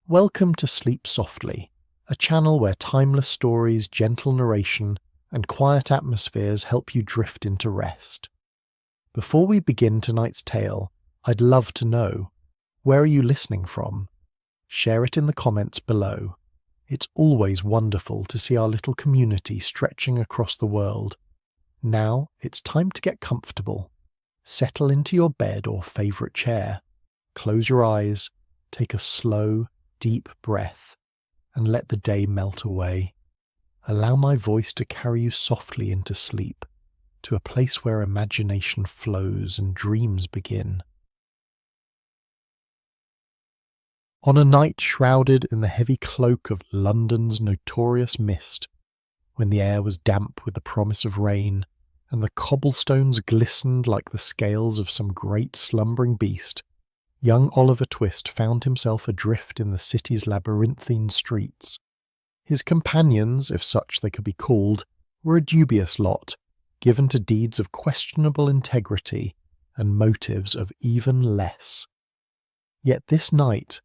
Welcome to Sleep Softly, a channel where timeless stories, gentle narration, and quiet atmospheres help you drift into rest. Before we begin tonight's tale, I'd love to know, where are you listening from? Share it in the comments below. It's always wonderful to see our little community stretching across the world. Now it's time to get comfortable. Settle into your bed or favourite chair. Close your eyes, take a slow, deep breath, and let the day melt away. Allow my voice to carry you softly into sleep, to a place where imagination flows and dreams begin. On a night shrouded in the heavy cloak of London's notorious mist, when the air was damp with the promise of rain, and the cobblestones glistened like the scales of some great slumbering beast, young Oliver Twist found himself adrift in the city's labyrinthine streets. His companions, if such they could be called, were a dubious lot, given to deeds of questionable integrity and motives of even less. Yet this night,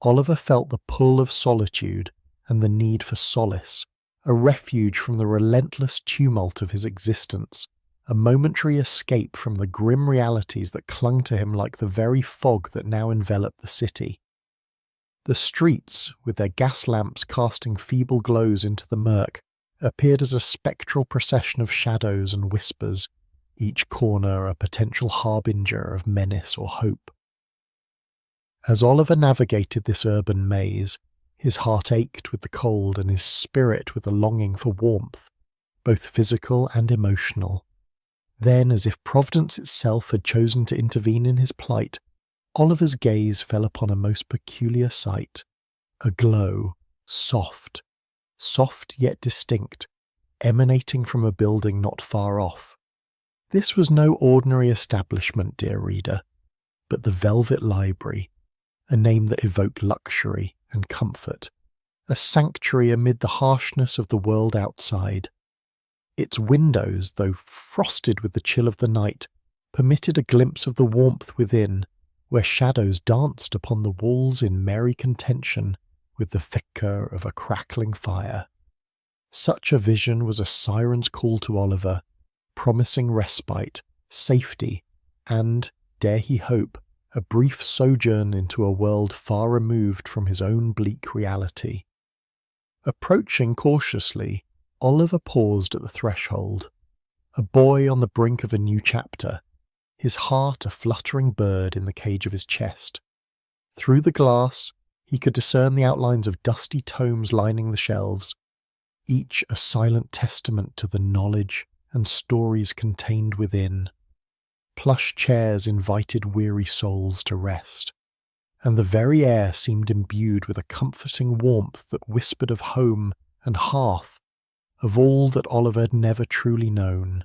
Oliver felt the pull of solitude and the need for solace, a refuge from the relentless tumult of his existence, a momentary escape from the grim realities that clung to him like the very fog that now enveloped the city. The streets, with their gas lamps casting feeble glows into the murk, appeared as a spectral procession of shadows and whispers, each corner a potential harbinger of menace or hope. As Oliver navigated this urban maze, his heart ached with the cold and his spirit with the longing for warmth, both physical and emotional. Then, as if Providence itself had chosen to intervene in his plight, Oliver's gaze fell upon a most peculiar sight. A glow, soft yet distinct, emanating from a building not far off. This was no ordinary establishment, dear reader, but the Velvet Library, a name that evoked luxury and comfort, a sanctuary amid the harshness of the world outside. Its windows, though frosted with the chill of the night, permitted a glimpse of the warmth within, where shadows danced upon the walls in merry contention with the flicker of a crackling fire. Such a vision was a siren's call to Oliver, promising respite, safety, and, dare he hope, a brief sojourn into a world far removed from his own bleak reality. Approaching cautiously, Oliver paused at the threshold, a boy on the brink of a new chapter, his heart a fluttering bird in the cage of his chest. Through the glass, he could discern the outlines of dusty tomes lining the shelves, each a silent testament to the knowledge and stories contained within. Plush chairs invited weary souls to rest, and the very air seemed imbued with a comforting warmth that whispered of home and hearth, of all that Oliver had never truly known.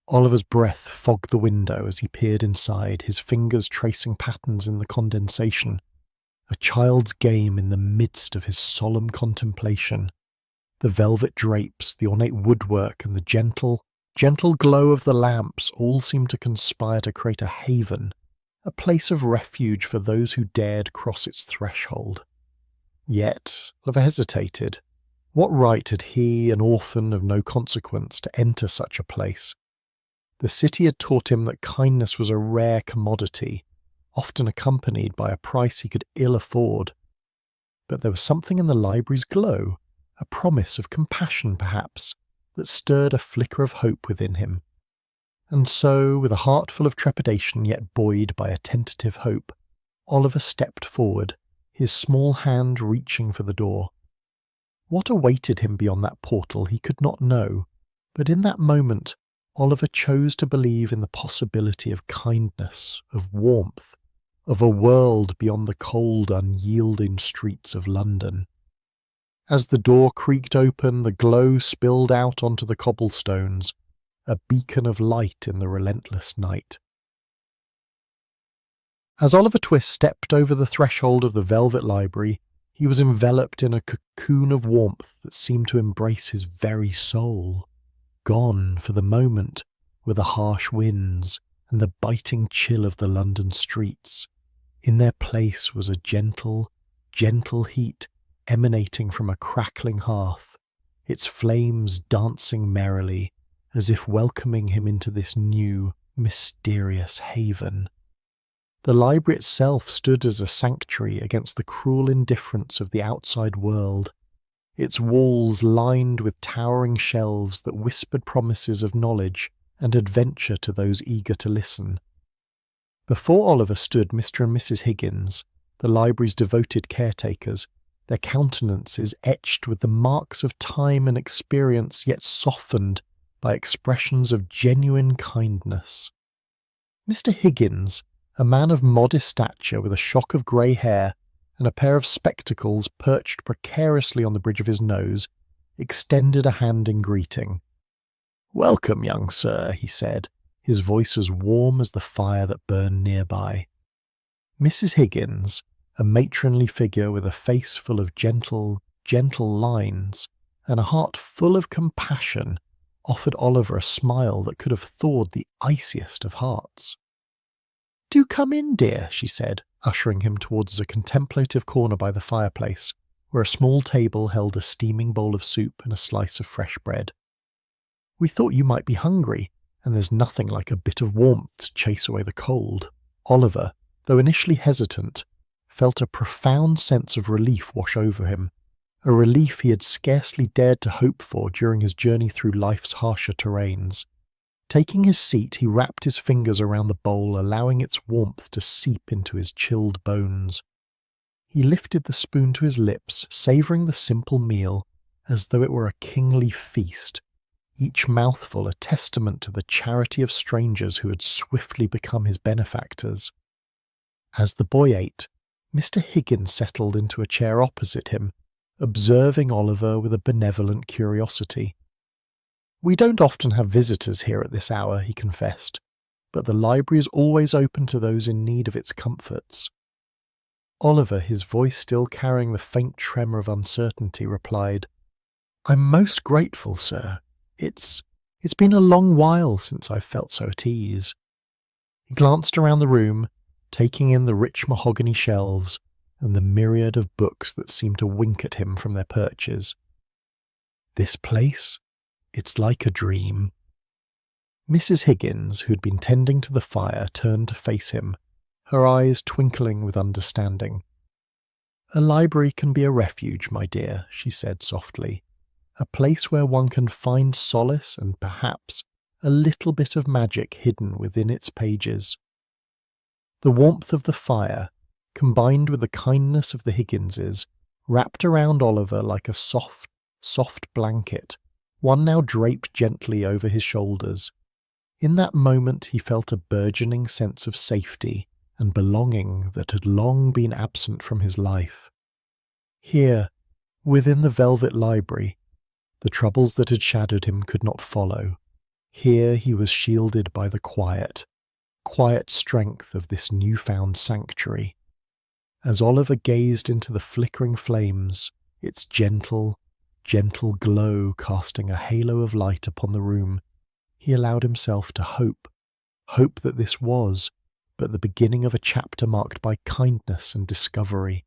Oliver's breath fogged the window as he peered inside, his fingers tracing patterns in the condensation, a child's game in the midst of his solemn contemplation. The velvet drapes, the ornate woodwork, and the gentle glow of the lamps all seemed to conspire to create a haven, a place of refuge for those who dared cross its threshold. Yet Oliver hesitated. What right had he, an orphan of no consequence, to enter such a place? The city had taught him that kindness was a rare commodity, often accompanied by a price he could ill afford. But there was something in the library's glow, a promise of compassion perhaps, that stirred a flicker of hope within him. And so, with a heart full of trepidation yet buoyed by a tentative hope, Oliver stepped forward, his small hand reaching for the door. What awaited him beyond that portal he could not know, but in that moment Oliver chose to believe in the possibility of kindness, of warmth, of a world beyond the cold, unyielding streets of London. As the door creaked open, the glow spilled out onto the cobblestones, a beacon of light in the relentless night. As Oliver Twist stepped over the threshold of the Velvet Library, he was enveloped in a cocoon of warmth that seemed to embrace his very soul. Gone, for the moment, were the harsh winds and the biting chill of the London streets. In their place was a gentle gentle heat emanating from a crackling hearth, its flames dancing merrily, as if welcoming him into this new, mysterious haven. The library itself stood as a sanctuary against the cruel indifference of the outside world, its walls lined with towering shelves that whispered promises of knowledge and adventure to those eager to listen. Before Oliver stood Mr. and Mrs. Higgins, the library's devoted caretakers, their countenances etched with the marks of time and experience, yet softened by expressions of genuine kindness. Mr. Higgins, a man of modest stature with a shock of grey hair and a pair of spectacles perched precariously on the bridge of his nose, extended a hand in greeting. "Welcome, young sir," he said, his voice as warm as the fire that burned nearby. Mrs. Higgins, a matronly figure with a face full of gentle lines and a heart full of compassion, offered Oliver a smile that could have thawed the iciest of hearts. "Do come in, dear," she said, ushering him towards a contemplative corner by the fireplace, where a small table held a steaming bowl of soup and a slice of fresh bread. "We thought you might be hungry, and there's nothing like a bit of warmth to chase away the cold." Oliver, though initially hesitant, felt a profound sense of relief wash over him, a relief he had scarcely dared to hope for during his journey through life's harsher terrains. Taking his seat, he wrapped his fingers around the bowl, allowing its warmth to seep into his chilled bones. He lifted the spoon to his lips, savouring the simple meal as though it were a kingly feast, each mouthful a testament to the charity of strangers who had swiftly become his benefactors. As the boy ate, Mr. Higgins settled into a chair opposite him, observing Oliver with a benevolent curiosity. "We don't often have visitors here at this hour," he confessed, "but the library is always open to those in need of its comforts." Oliver, his voice still carrying the faint tremor of uncertainty, replied, "I'm most grateful, sir. It's been a long while since I've felt so at ease." He glanced around the room, taking in the rich mahogany shelves and the myriad of books that seemed to wink at him from their perches. "This place? It's like a dream." Mrs. Higgins, who had been tending to the fire, turned to face him, her eyes twinkling with understanding. "A library can be a refuge, my dear," she said softly, "a place where one can find solace and perhaps a little bit of magic hidden within its pages." The warmth of the fire, combined with the kindness of the Higginses, wrapped around Oliver like a soft blanket, one now draped gently over his shoulders. In that moment he felt a burgeoning sense of safety and belonging that had long been absent from his life. Here, within the velvet library, the troubles that had shadowed him could not follow. Here he was shielded by the quiet strength of this newfound sanctuary. As Oliver gazed into the flickering flames, its gentle glow casting a halo of light upon the room, he allowed himself to hope that this was but the beginning of a chapter marked by kindness and discovery.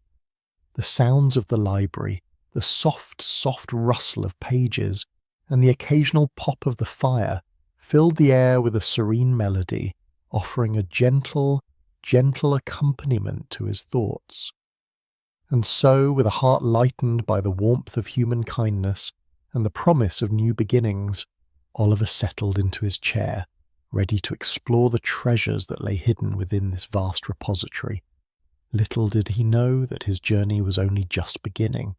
The sounds of the library, the soft rustle of pages, and the occasional pop of the fire filled the air with a serene melody, offering a gentle accompaniment to his thoughts. And so, with a heart lightened by the warmth of human kindness and the promise of new beginnings, Oliver settled into his chair, ready to explore the treasures that lay hidden within this vast repository. Little did he know that his journey was only just beginning.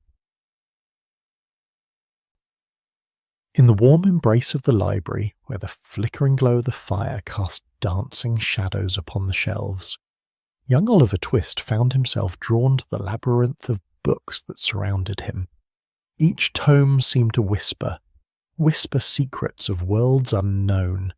In the warm embrace of the library, where the flickering glow of the fire cast dancing shadows upon the shelves, young Oliver Twist found himself drawn to the labyrinth of books that surrounded him. Each tome seemed to whisper secrets of worlds unknown,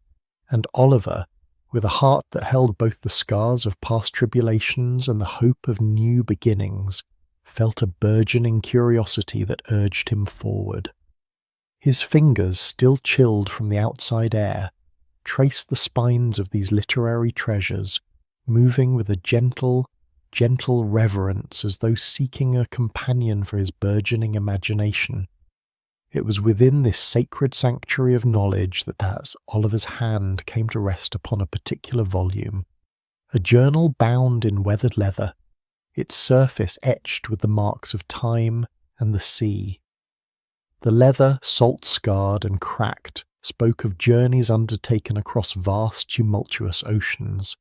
and Oliver, with a heart that held both the scars of past tribulations and the hope of new beginnings, felt a burgeoning curiosity that urged him forward. His fingers, still chilled from the outside air, traced the spines of these literary treasures, moving with a gentle gentle reverence as though seeking a companion for his burgeoning imagination. It was within this sacred sanctuary of knowledge that Oliver's hand came to rest upon a particular volume, a journal bound in weathered leather, its surface etched with the marks of time and the sea. The leather, salt-scarred and cracked, spoke of journeys undertaken across vast, tumultuous oceans.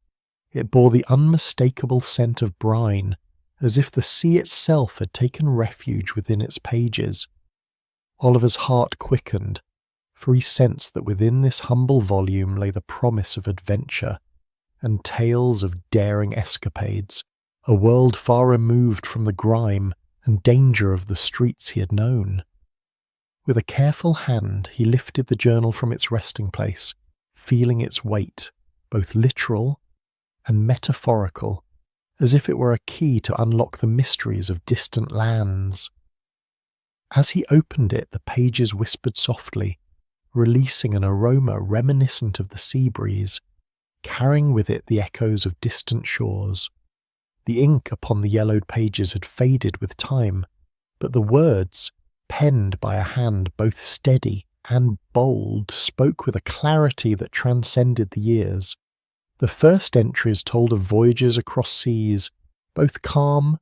It bore the unmistakable scent of brine, as if the sea itself had taken refuge within its pages. Oliver's heart quickened, for he sensed that within this humble volume lay the promise of adventure and tales of daring escapades, a world far removed from the grime and danger of the streets he had known. With a careful hand he lifted the journal from its resting place, feeling its weight, both literal and metaphorical, as if it were a key to unlock the mysteries of distant lands. As he opened it, the pages whispered softly, releasing an aroma reminiscent of the sea breeze, carrying with it the echoes of distant shores. The ink upon the yellowed pages had faded with time, but the words, penned by a hand both steady and bold, spoke with a clarity that transcended the years. The first entries told of voyages across seas, both calm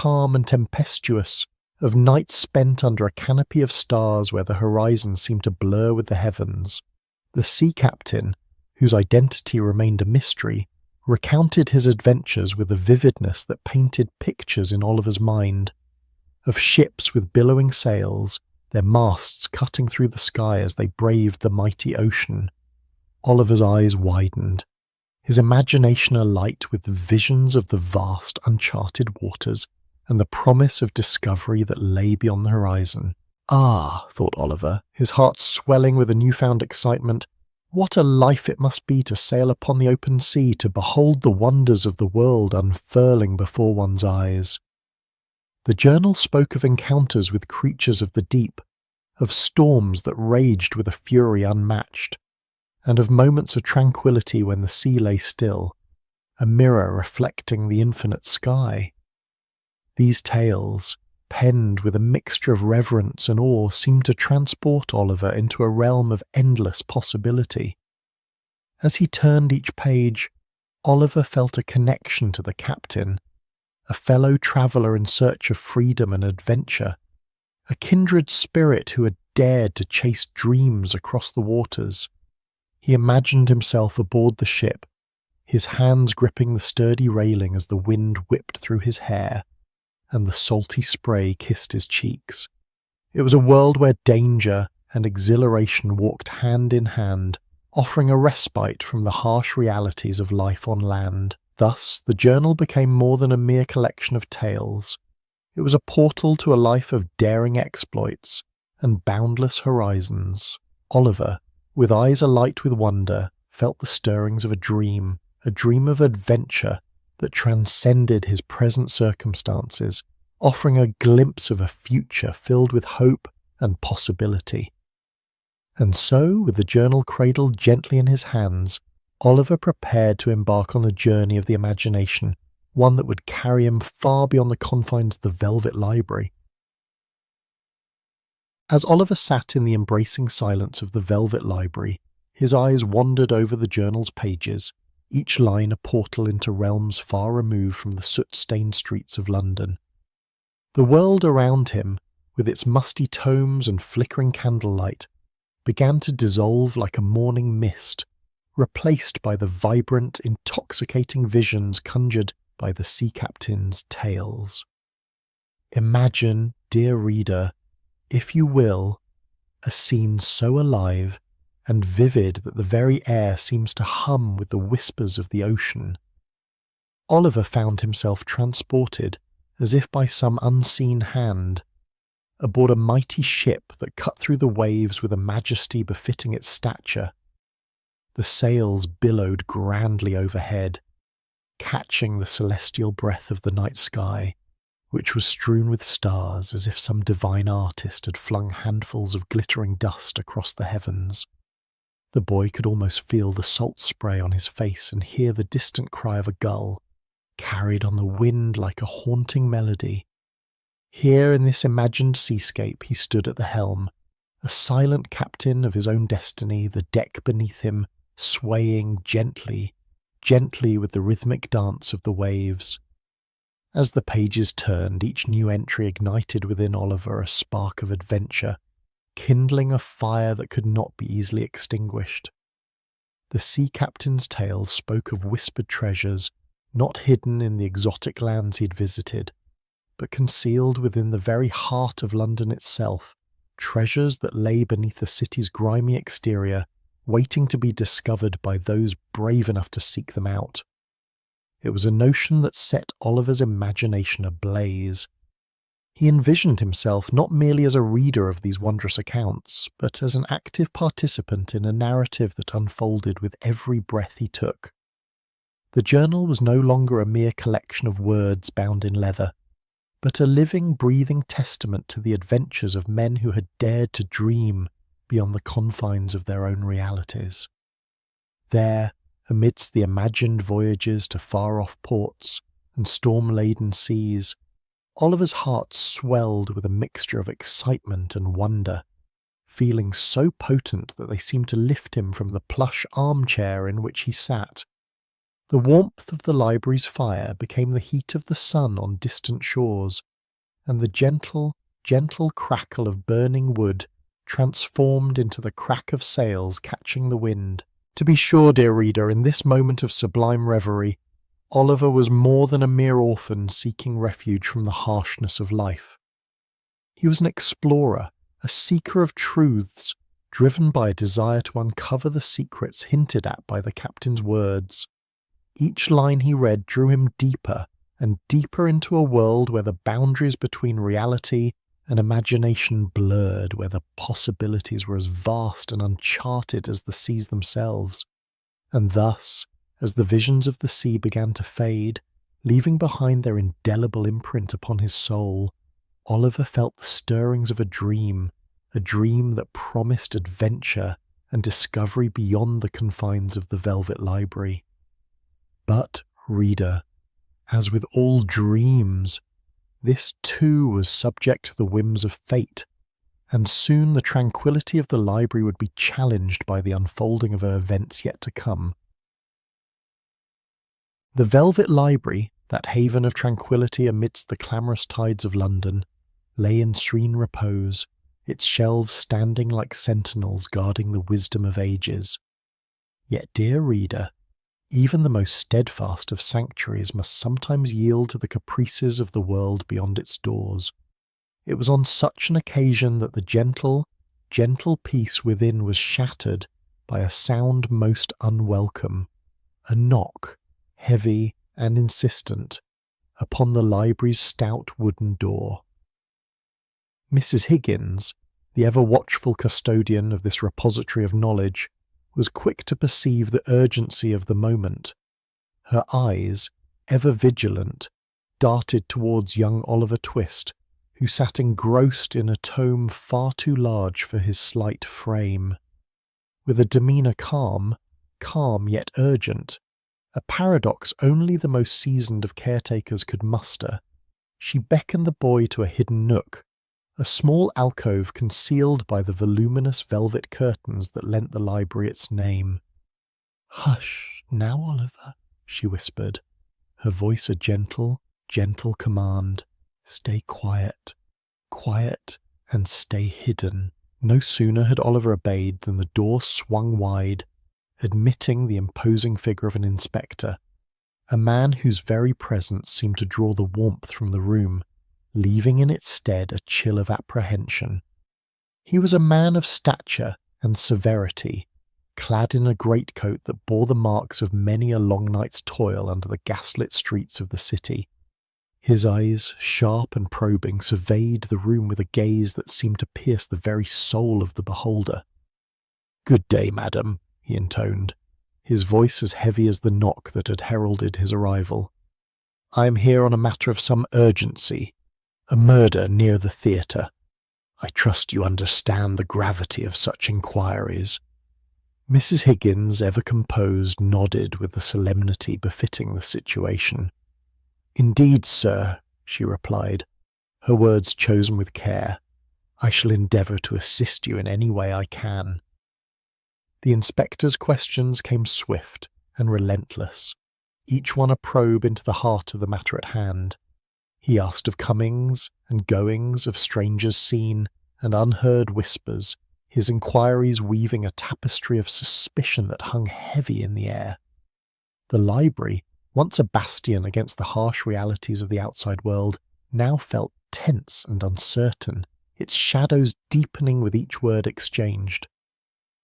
and tempestuous, of nights spent under a canopy of stars where the horizon seemed to blur with the heavens. The sea captain, whose identity remained a mystery, recounted his adventures with a vividness that painted pictures in Oliver's mind, of ships with billowing sails, their masts cutting through the sky as they braved the mighty ocean. Oliver's eyes widened, his imagination alight with visions of the vast uncharted waters and the promise of discovery that lay beyond the horizon. Ah, thought Oliver, his heart swelling with a newfound excitement, what a life it must be to sail upon the open sea, to behold the wonders of the world unfurling before one's eyes. The journal spoke of encounters with creatures of the deep, of storms that raged with a fury unmatched, and of moments of tranquillity when the sea lay still, a mirror reflecting the infinite sky. These tales, penned with a mixture of reverence and awe, seemed to transport Oliver into a realm of endless possibility. As he turned each page, Oliver felt a connection to the captain, a fellow traveller in search of freedom and adventure, a kindred spirit who had dared to chase dreams across the waters. He imagined himself aboard the ship, his hands gripping the sturdy railing as the wind whipped through his hair, and the salty spray kissed his cheeks. It was a world where danger and exhilaration walked hand in hand, offering a respite from the harsh realities of life on land. Thus, the journal became more than a mere collection of tales. It was a portal to a life of daring exploits and boundless horizons. Oliver, with eyes alight with wonder, felt the stirrings of a dream of adventure that transcended his present circumstances, offering a glimpse of a future filled with hope and possibility. And so, with the journal cradled gently in his hands, Oliver prepared to embark on a journey of the imagination, one that would carry him far beyond the confines of the Velvet Library. As Oliver sat in the embracing silence of the Velvet Library, his eyes wandered over the journal's pages, each line a portal into realms far removed from the soot-stained streets of London. The world around him, with its musty tomes and flickering candlelight, began to dissolve like a morning mist, replaced by the vibrant, intoxicating visions conjured by the sea captain's tales. Imagine, dear reader, if you will, a scene so alive and vivid that the very air seems to hum with the whispers of the ocean. Oliver found himself transported, as if by some unseen hand, aboard a mighty ship that cut through the waves with a majesty befitting its stature. The sails billowed grandly overhead, catching the celestial breath of the night sky, which was strewn with stars as if some divine artist had flung handfuls of glittering dust across the heavens. The boy could almost feel the salt spray on his face and hear the distant cry of a gull, carried on the wind like a haunting melody. Here in this imagined seascape he stood at the helm, a silent captain of his own destiny, the deck beneath him swaying gently, gently with the rhythmic dance of the waves. As the pages turned, each new entry ignited within Oliver a spark of adventure, kindling a fire that could not be easily extinguished. The sea captain's tales spoke of whispered treasures, not hidden in the exotic lands he had visited, but concealed within the very heart of London itself, treasures that lay beneath the city's grimy exterior, waiting to be discovered by those brave enough to seek them out. It was a notion that set Oliver's imagination ablaze. He envisioned himself not merely as a reader of these wondrous accounts, but as an active participant in a narrative that unfolded with every breath he took. The journal was no longer a mere collection of words bound in leather, but a living, breathing testament to the adventures of men who had dared to dream beyond the confines of their own realities. There, amidst the imagined voyages to far-off ports and storm-laden seas, Oliver's heart swelled with a mixture of excitement and wonder, feelings so potent that they seemed to lift him from the plush armchair in which he sat. The warmth of the library's fire became the heat of the sun on distant shores, and the gentle, gentle crackle of burning wood transformed into the crack of sails catching the wind. To be sure, dear reader, in this moment of sublime reverie, Oliver was more than a mere orphan seeking refuge from the harshness of life. He was an explorer, a seeker of truths, driven by a desire to uncover the secrets hinted at by the captain's words. Each line he read drew him deeper and deeper into a world where the boundaries between reality and imagination blurred, where the possibilities were as vast and uncharted as the seas themselves. And thus, as the visions of the sea began to fade, leaving behind their indelible imprint upon his soul, Oliver felt the stirrings of a dream that promised adventure and discovery beyond the confines of the Velvet Library. But, reader, as with all dreams, this too was subject to the whims of fate, and soon the tranquillity of the library would be challenged by the unfolding of events yet to come. The Velvet Library, that haven of tranquillity amidst the clamorous tides of London, lay in serene repose, its shelves standing like sentinels guarding the wisdom of ages. Yet, dear reader, even the most steadfast of sanctuaries must sometimes yield to the caprices of the world beyond its doors. It was on such an occasion that the gentle, gentle peace within was shattered by a sound most unwelcome, a knock, heavy and insistent, upon the library's stout wooden door. Mrs. Higgins, the ever-watchful custodian of this repository of knowledge, was quick to perceive the urgency of the moment. Her eyes, ever vigilant, darted towards young Oliver Twist, who sat engrossed in a tome far too large for his slight frame. With a demeanour calm yet urgent, a paradox only the most seasoned of caretakers could muster, she beckoned the boy to a hidden nook, a small alcove concealed by the voluminous velvet curtains that lent the library its name. "Hush, now, Oliver," she whispered, her voice a gentle, gentle command. "Stay quiet, quiet, and stay hidden." No sooner had Oliver obeyed than the door swung wide, admitting the imposing figure of an inspector, a man whose very presence seemed to draw the warmth from the room, leaving in its stead a chill of apprehension. He was a man of stature and severity, clad in a greatcoat that bore the marks of many a long night's toil under the gaslit streets of the city. His eyes, sharp and probing, surveyed the room with a gaze that seemed to pierce the very soul of the beholder. "Good day, madam," he intoned, his voice as heavy as the knock that had heralded his arrival. "I am here on a matter of some urgency. A murder near the theatre. I trust you understand the gravity of such inquiries." Mrs. Higgins, ever composed, nodded with the solemnity befitting the situation. "Indeed, sir," she replied, her words chosen with care. "I shall endeavour to assist you in any way I can." The inspector's questions came swift and relentless, each one a probe into the heart of the matter at hand. He asked of comings and goings, of strangers seen and unheard whispers, his inquiries weaving a tapestry of suspicion that hung heavy in the air. The library, once a bastion against the harsh realities of the outside world, now felt tense and uncertain, its shadows deepening with each word exchanged.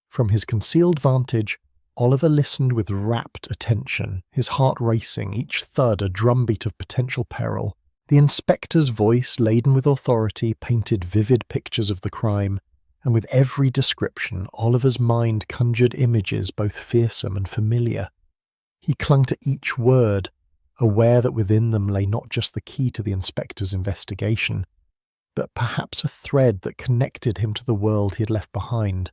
From his concealed vantage, Oliver listened with rapt attention, his heart racing, each thud a drumbeat of potential peril. The inspector's voice, laden with authority, painted vivid pictures of the crime, and with every description Oliver's mind conjured images both fearsome and familiar. He clung to each word, aware that within them lay not just the key to the inspector's investigation, but perhaps a thread that connected him to the world he had left behind.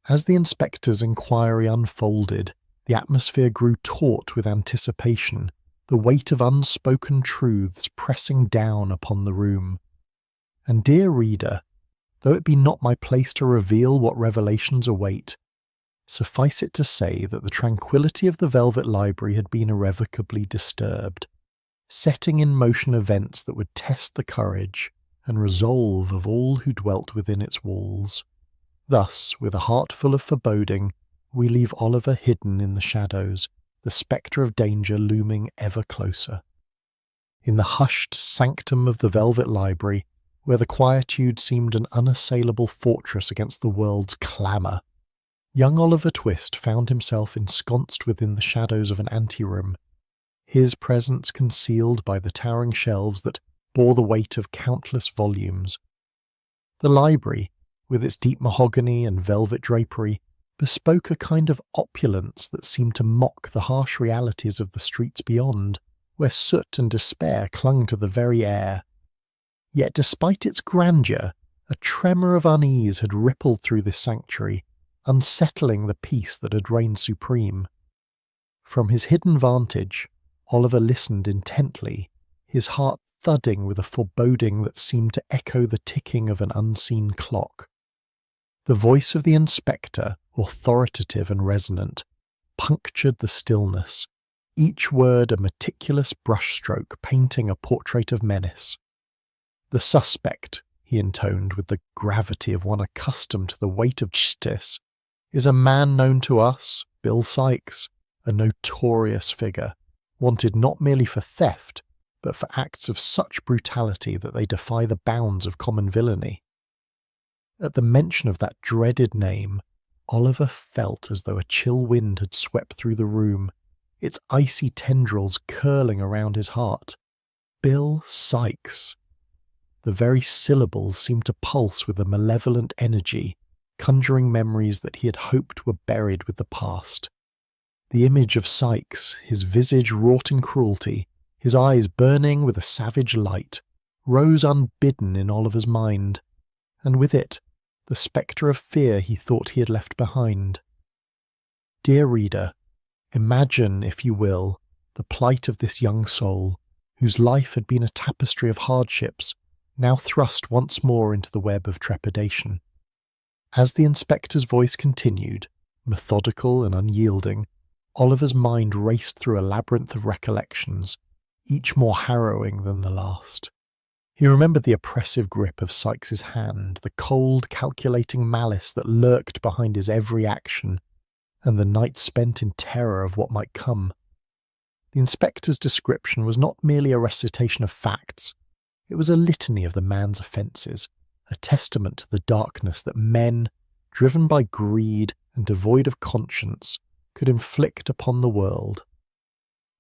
As the inspector's inquiry unfolded, the atmosphere grew taut with anticipation, the weight of unspoken truths pressing down upon the room. And, dear reader, though it be not my place to reveal what revelations await, suffice it to say that the tranquillity of the Velvet Library had been irrevocably disturbed, setting in motion events that would test the courage and resolve of all who dwelt within its walls. Thus, with a heart full of foreboding, we leave Oliver hidden in the shadows, the spectre of danger looming ever closer. In the hushed sanctum of the Velvet Library, where the quietude seemed an unassailable fortress against the world's clamour, young Oliver Twist found himself ensconced within the shadows of an anteroom, his presence concealed by the towering shelves that bore the weight of countless volumes. The library, with its deep mahogany and velvet drapery, bespoke a kind of opulence that seemed to mock the harsh realities of the streets beyond, where soot and despair clung to the very air. Yet despite its grandeur, a tremor of unease had rippled through this sanctuary, unsettling the peace that had reigned supreme. From his hidden vantage, Oliver listened intently, his heart thudding with a foreboding that seemed to echo the ticking of an unseen clock. The voice of the inspector, authoritative and resonant, punctured the stillness, each word a meticulous brushstroke painting a portrait of menace. "The suspect," he intoned with the gravity of one accustomed to the weight of justice, "is a man known to us, Bill Sikes, a notorious figure, wanted not merely for theft, but for acts of such brutality that they defy the bounds of common villainy." At the mention of that dreaded name, Oliver felt as though a chill wind had swept through the room, its icy tendrils curling around his heart. Bill Sikes. The very syllables seemed to pulse with a malevolent energy, conjuring memories that he had hoped were buried with the past. The image of Sikes, his visage wrought in cruelty, his eyes burning with a savage light, rose unbidden in Oliver's mind, and with it, the spectre of fear he thought he had left behind. Dear reader, imagine, if you will, the plight of this young soul, whose life had been a tapestry of hardships, now thrust once more into the web of trepidation. As the inspector's voice continued, methodical and unyielding, Oliver's mind raced through a labyrinth of recollections, each more harrowing than the last. He remembered the oppressive grip of Sikes's hand, the cold, calculating malice that lurked behind his every action, and the night spent in terror of what might come. The inspector's description was not merely a recitation of facts, it was a litany of the man's offences, a testament to the darkness that men, driven by greed and devoid of conscience, could inflict upon the world.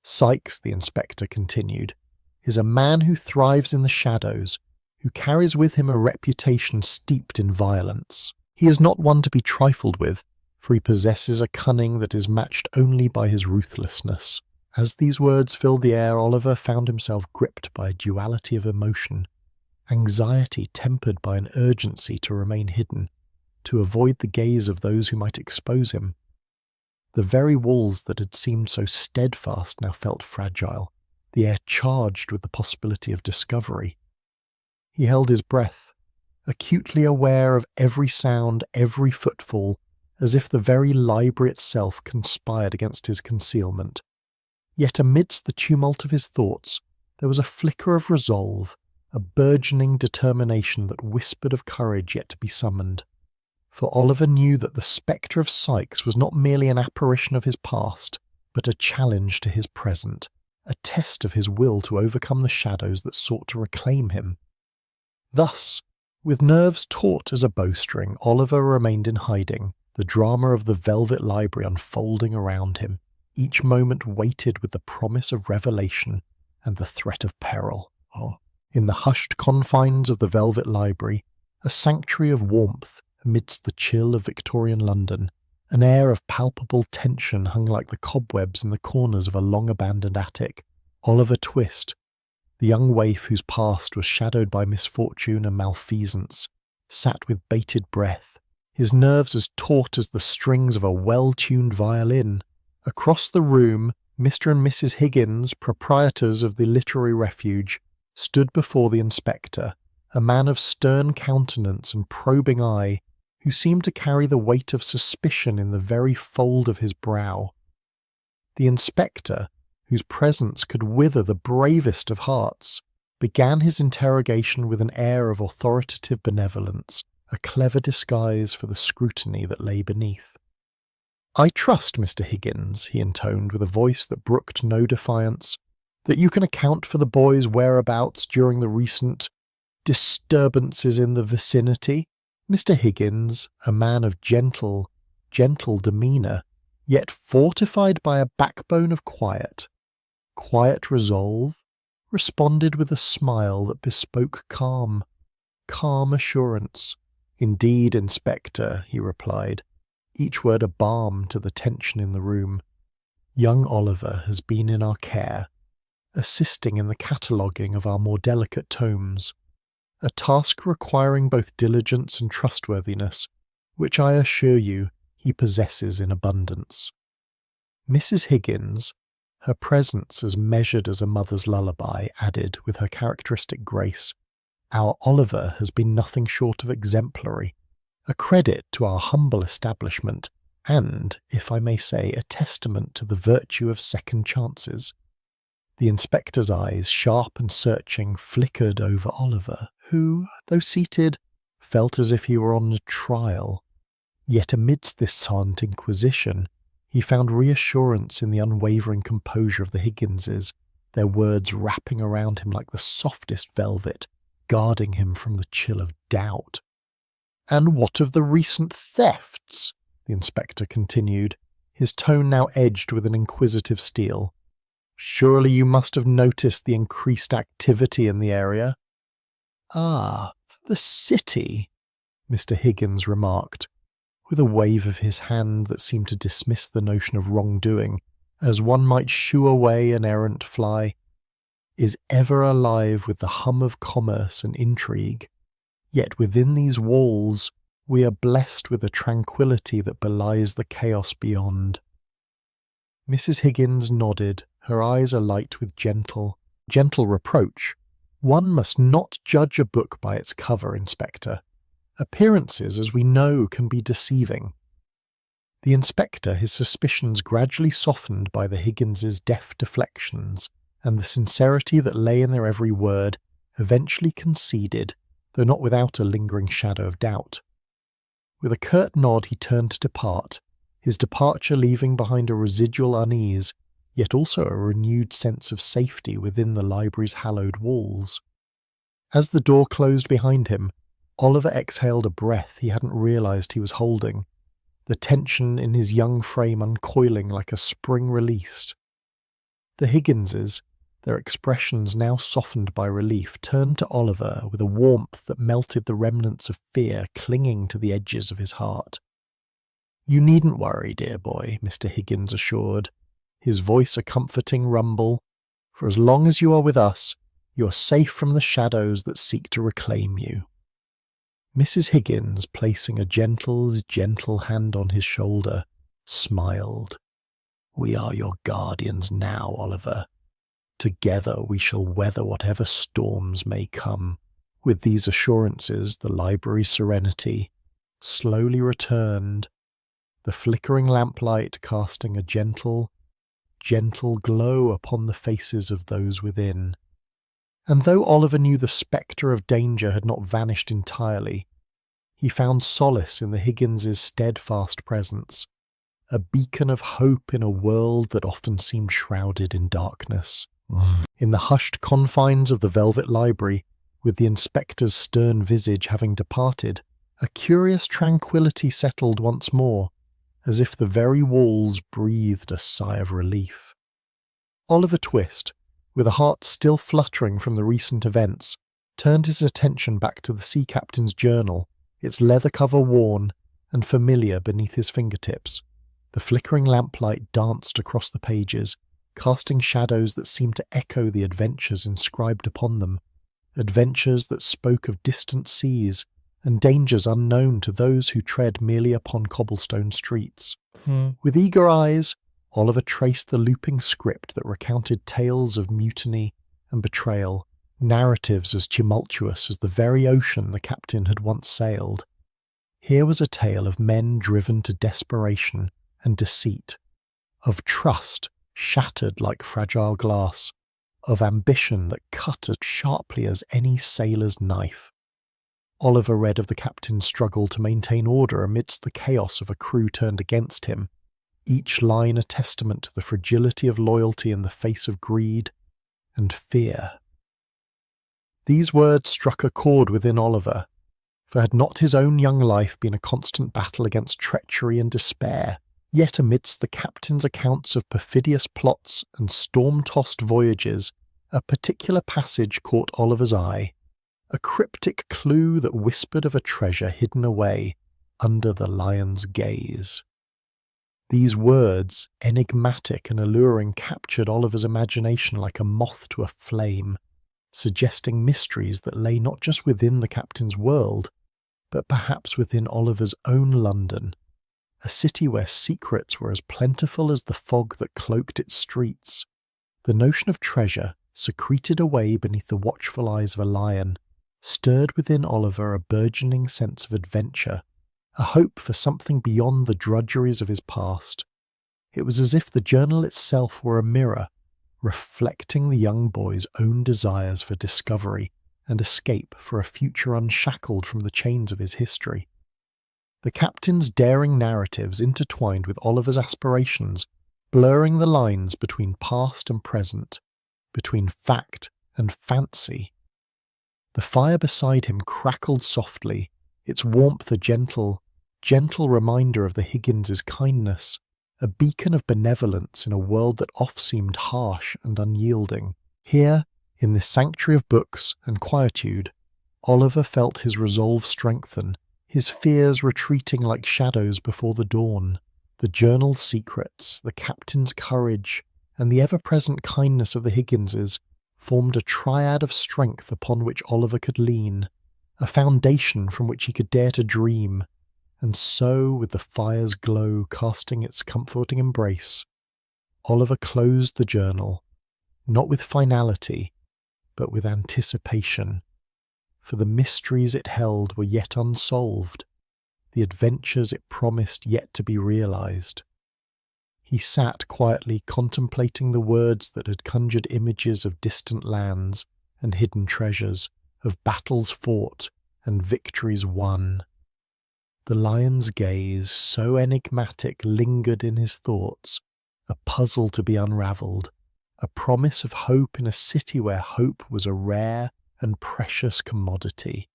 Sikes, the inspector continued, is a man who thrives in the shadows, who carries with him a reputation steeped in violence. He is not one to be trifled with, for he possesses a cunning that is matched only by his ruthlessness. As these words filled the air, Oliver found himself gripped by a duality of emotion, anxiety tempered by an urgency to remain hidden, to avoid the gaze of those who might expose him. The very walls that had seemed so steadfast now felt fragile, the air charged with the possibility of discovery. He held his breath, acutely aware of every sound, every footfall, as if the very library itself conspired against his concealment. Yet amidst the tumult of his thoughts, there was a flicker of resolve, a burgeoning determination that whispered of courage yet to be summoned. For Oliver knew that the spectre of Sikes was not merely an apparition of his past, but a challenge to his present, a test of his will to overcome the shadows that sought to reclaim him. Thus, with nerves taut as a bowstring, Oliver remained in hiding, the drama of the velvet library unfolding around him, each moment weighted with the promise of revelation and the threat of peril. In the hushed confines of the velvet library, a sanctuary of warmth amidst the chill of Victorian London, an air of palpable tension hung like the cobwebs in the corners of a long-abandoned attic. Oliver Twist, the young waif whose past was shadowed by misfortune and malfeasance, sat with bated breath, his nerves as taut as the strings of a well-tuned violin. Across the room, Mr. and Mrs. Higgins, proprietors of the Literary Refuge, stood before the inspector, a man of stern countenance and probing eye, who seemed to carry the weight of suspicion in the very fold of his brow. The inspector, whose presence could wither the bravest of hearts, began his interrogation with an air of authoritative benevolence, a clever disguise for the scrutiny that lay beneath. "I trust, Mr. Higgins," he intoned with a voice that brooked no defiance, "that you can account for the boy's whereabouts during the recent disturbances in the vicinity." Mr. Higgins, a man of gentle demeanour, yet fortified by a backbone of quiet resolve, responded with a smile that bespoke calm assurance. "Indeed, Inspector," he replied, each word a balm to the tension in the room. "Young Oliver has been in our care, assisting in the cataloguing of our more delicate tomes, a task requiring both diligence and trustworthiness, which I assure you he possesses in abundance." Mrs. Higgins, her presence as measured as a mother's lullaby, added with her characteristic grace, "Our Oliver has been nothing short of exemplary, a credit to our humble establishment, and, if I may say, a testament to the virtue of second chances." The inspector's eyes, sharp and searching, flickered over Oliver, who, though seated, felt as if he were on a trial. Yet amidst this silent inquisition, he found reassurance in the unwavering composure of the Higginses, their words wrapping around him like the softest velvet, guarding him from the chill of doubt. "And what of the recent thefts?" the inspector continued, his tone now edged with an inquisitive steel. "Surely you must have noticed the increased activity in the area?" "Ah, the city," Mr. Higgins remarked, with a wave of his hand that seemed to dismiss the notion of wrongdoing, as one might shoo away an errant fly, "is ever alive with the hum of commerce and intrigue. Yet within these walls we are blessed with a tranquillity that belies the chaos beyond." Mrs. Higgins nodded, her eyes alight with gentle reproach. "One must not judge a book by its cover, Inspector. Appearances, as we know, can be deceiving." The inspector, his suspicions gradually softened by the Higginses' deft deflections, and the sincerity that lay in their every word, eventually conceded, though not without a lingering shadow of doubt. With a curt nod he turned to depart, his departure leaving behind a residual unease, yet also a renewed sense of safety within the library's hallowed walls. As the door closed behind him, Oliver exhaled a breath he hadn't realised he was holding, the tension in his young frame uncoiling like a spring released. The Higginses, their expressions now softened by relief, turned to Oliver with a warmth that melted the remnants of fear clinging to the edges of his heart. "You needn't worry, dear boy," Mr. Higgins assured, his voice a comforting rumble. "For as long as you are with us, you are safe from the shadows that seek to reclaim you." Mrs. Higgins, placing a gentle hand on his shoulder, smiled. "We are your guardians now, Oliver. Together we shall weather whatever storms may come. With these assurances, the library's serenity slowly returned, the flickering lamplight casting a gentle glow upon the faces of those within. And though Oliver knew the spectre of danger had not vanished entirely, he found solace in the Higgins's steadfast presence, a beacon of hope in a world that often seemed shrouded in darkness. In the hushed confines of the Velvet Library, with the inspector's stern visage having departed, a curious tranquillity settled once more, as if the very walls breathed a sigh of relief. Oliver Twist, with a heart still fluttering from the recent events, turned his attention back to the sea captain's journal, its leather cover worn and familiar beneath his fingertips. The flickering lamplight danced across the pages, casting shadows that seemed to echo the adventures inscribed upon them, adventures that spoke of distant seas and dangers unknown to those who tread merely upon cobblestone streets. With eager eyes, Oliver traced the looping script that recounted tales of mutiny and betrayal, narratives as tumultuous as the very ocean the captain had once sailed. Here was a tale of men driven to desperation and deceit, of trust shattered like fragile glass, of ambition that cut as sharply as any sailor's knife. Oliver read of the captain's struggle to maintain order amidst the chaos of a crew turned against him, each line a testament to the fragility of loyalty in the face of greed and fear. These words struck a chord within Oliver, for had not his own young life been a constant battle against treachery and despair? Yet amidst the captain's accounts of perfidious plots and storm-tossed voyages, a particular passage caught Oliver's eye, a cryptic clue that whispered of a treasure hidden away under the lion's gaze. These words, enigmatic and alluring, captured Oliver's imagination like a moth to a flame, suggesting mysteries that lay not just within the captain's world, but perhaps within Oliver's own London, a city where secrets were as plentiful as the fog that cloaked its streets. The notion of treasure, secreted away beneath the watchful eyes of a lion, stirred within Oliver a burgeoning sense of adventure, a hope for something beyond the drudgeries of his past. It was as if the journal itself were a mirror, reflecting the young boy's own desires for discovery and escape for a future unshackled from the chains of his history. The captain's daring narratives intertwined with Oliver's aspirations, blurring the lines between past and present, between fact and fancy. The fire beside him crackled softly, its warmth a gentle reminder of the Higgins's kindness, a beacon of benevolence in a world that oft seemed harsh and unyielding. Here, in this sanctuary of books and quietude, Oliver felt his resolve strengthen, his fears retreating like shadows before the dawn. The journal's secrets, the captain's courage, and the ever-present kindness of the Higginses formed a triad of strength upon which Oliver could lean, a foundation from which he could dare to dream. And so, with the fire's glow casting its comforting embrace, Oliver closed the journal, not with finality, but with anticipation, for the mysteries it held were yet unsolved, the adventures it promised yet to be realized. He sat quietly contemplating the words that had conjured images of distant lands and hidden treasures, of battles fought and victories won. The lion's gaze, so enigmatic, lingered in his thoughts, a puzzle to be unravelled, a promise of hope in a city where hope was a rare and precious commodity.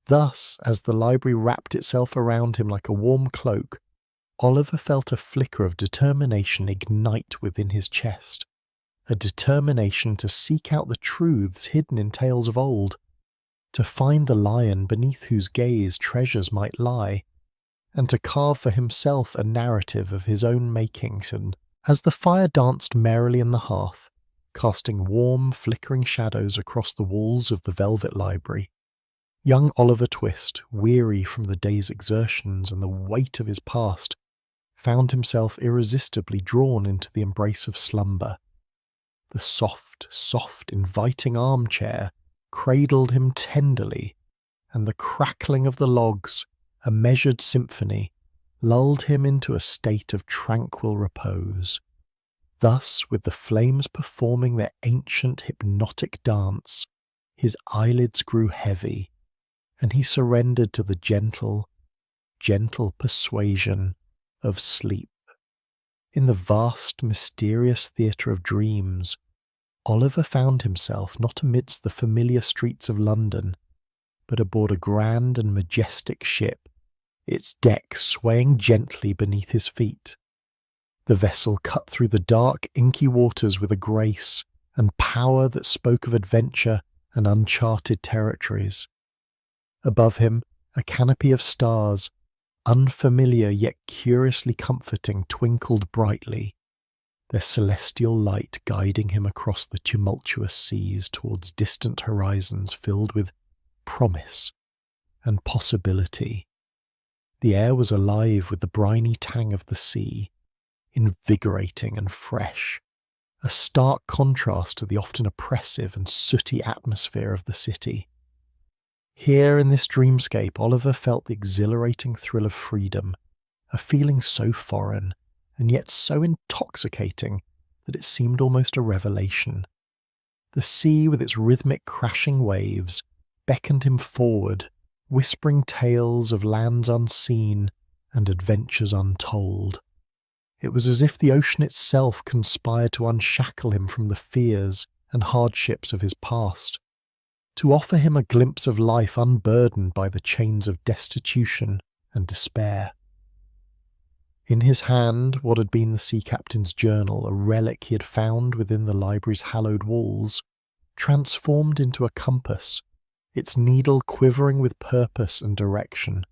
Thus, as the library wrapped itself around him like a warm cloak, Oliver felt a flicker of determination ignite within his chest, a determination to seek out the truths hidden in tales of old, to find the lion beneath whose gaze treasures might lie, and to carve for himself a narrative of his own makings. And as the fire danced merrily in the hearth, casting warm, flickering shadows across the walls of the Velvet Library, young Oliver Twist, weary from the day's exertions and the weight of his past, found himself irresistibly drawn into the embrace of slumber. the soft, soft, inviting armchair cradled him tenderly, and the crackling of the logs, a measured symphony, lulled him into a state of tranquil repose. Thus, with the flames performing their ancient hypnotic dance, his eyelids grew heavy, and he surrendered to the gentle, gentle persuasion of sleep. In the vast, mysterious theatre of dreams, Oliver found himself not amidst the familiar streets of London, but aboard a grand and majestic ship, its deck swaying gently beneath his feet. The vessel cut through the dark, inky waters with a grace and power that spoke of adventure and uncharted territories. Above him, a canopy of stars, unfamiliar yet curiously comforting, twinkled brightly, their celestial light guiding him across the tumultuous seas towards distant horizons filled with promise and possibility. The air was alive with the briny tang of the sea, invigorating and fresh, a stark contrast to the often oppressive and sooty atmosphere of the city. Here in this dreamscape, Oliver felt the exhilarating thrill of freedom, a feeling so foreign and yet so intoxicating that it seemed almost a revelation. The sea, with its rhythmic crashing waves, beckoned him forward, whispering tales of lands unseen and adventures untold. It was as if the ocean itself conspired to unshackle him from the fears and hardships of his past, to offer him a glimpse of life unburdened by the chains of destitution and despair. In his hand, what had been the sea captain's journal, a relic he had found within the library's hallowed walls, transformed into a compass, its needle quivering with purpose and direction.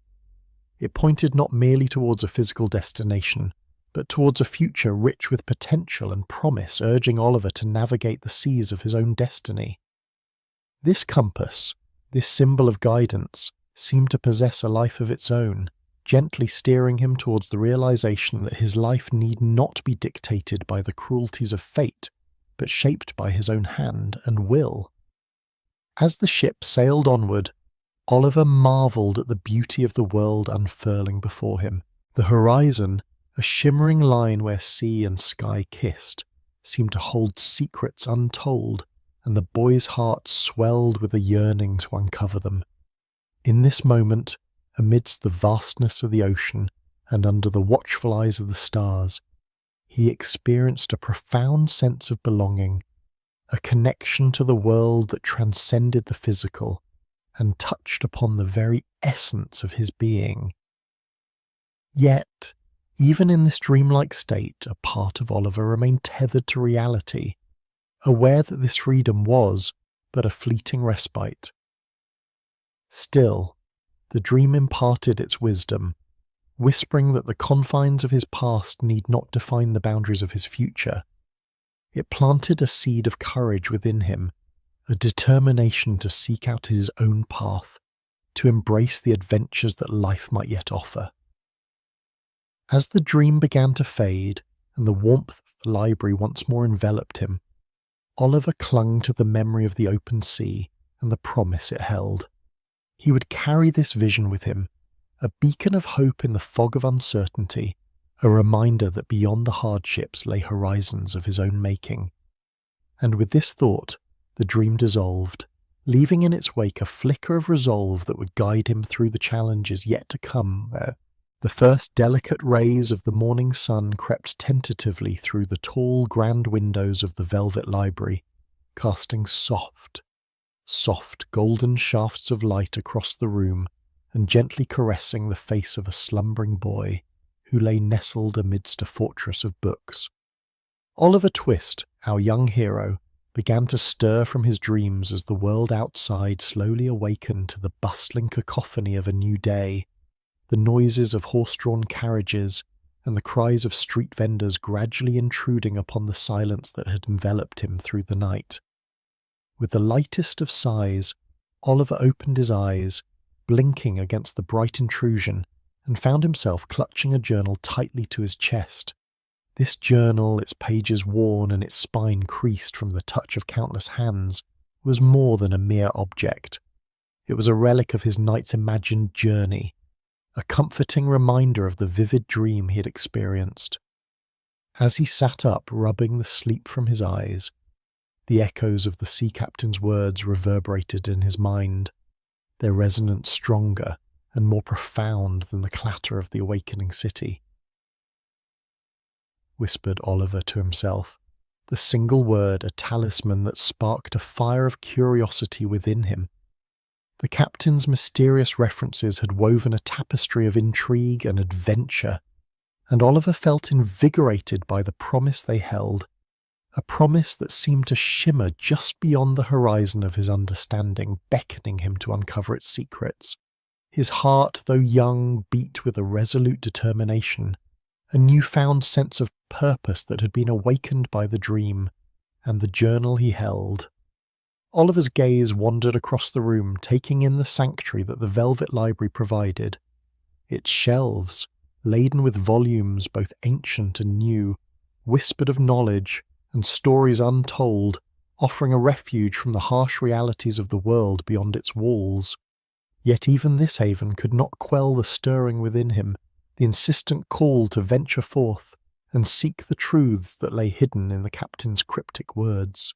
It pointed not merely towards a physical destination, but towards a future rich with potential and promise, urging Oliver to navigate the seas of his own destiny. This compass, this symbol of guidance, seemed to possess a life of its own, gently steering him towards the realization that his life need not be dictated by the cruelties of fate, but shaped by his own hand and will. As the ship sailed onward, Oliver marvelled at the beauty of the world unfurling before him. The horizon, a shimmering line where sea and sky kissed, seemed to hold secrets untold, and the boy's heart swelled with a yearning to uncover them. In this moment, amidst the vastness of the ocean and under the watchful eyes of the stars, he experienced a profound sense of belonging, a connection to the world that transcended the physical and touched upon the very essence of his being. Yet, even in this dreamlike state, a part of Oliver remained tethered to reality, aware that this freedom was but a fleeting respite. Still, the dream imparted its wisdom, whispering that the confines of his past need not define the boundaries of his future. It planted a seed of courage within him, a determination to seek out his own path, to embrace the adventures that life might yet offer. As the dream began to fade and the warmth of the library once more enveloped him, Oliver clung to the memory of the open sea and the promise it held. He would carry this vision with him, a beacon of hope in the fog of uncertainty, a reminder that beyond the hardships lay horizons of his own making. And with this thought, the dream dissolved, leaving in its wake a flicker of resolve that would guide him through the challenges yet to come, where the first delicate rays of the morning sun crept tentatively through the tall, grand windows of the velvet library, casting soft, golden shafts of light across the room and gently caressing the face of a slumbering boy who lay nestled amidst a fortress of books. Oliver Twist, our young hero, began to stir from his dreams as the world outside slowly awakened to the bustling cacophony of a new day. The noises of horse-drawn carriages and the cries of street vendors gradually intruding upon the silence that had enveloped him through the night. With the lightest of sighs, Oliver opened his eyes, blinking against the bright intrusion, and found himself clutching a journal tightly to his chest. This journal, its pages worn and its spine creased from the touch of countless hands, was more than a mere object. It was a relic of his night's imagined journey, a comforting reminder of the vivid dream he had experienced. As he sat up, rubbing the sleep from his eyes, the echoes of the sea captain's words reverberated in his mind, their resonance stronger and more profound than the clatter of the awakening city. Whispered Oliver to himself, the single word a talisman that sparked a fire of curiosity within him. The captain's mysterious references had woven a tapestry of intrigue and adventure, and Oliver felt invigorated by the promise they held, a promise that seemed to shimmer just beyond the horizon of his understanding, beckoning him to uncover its secrets. His heart, though young, beat with a resolute determination, a newfound sense of purpose that had been awakened by the dream and the journal he held. Oliver's gaze wandered across the room, taking in the sanctuary that the Velvet Library provided. Its shelves, laden with volumes both ancient and new, whispered of knowledge and stories untold, offering a refuge from the harsh realities of the world beyond its walls. Yet even this haven could not quell the stirring within him, the insistent call to venture forth and seek the truths that lay hidden in the captain's cryptic words.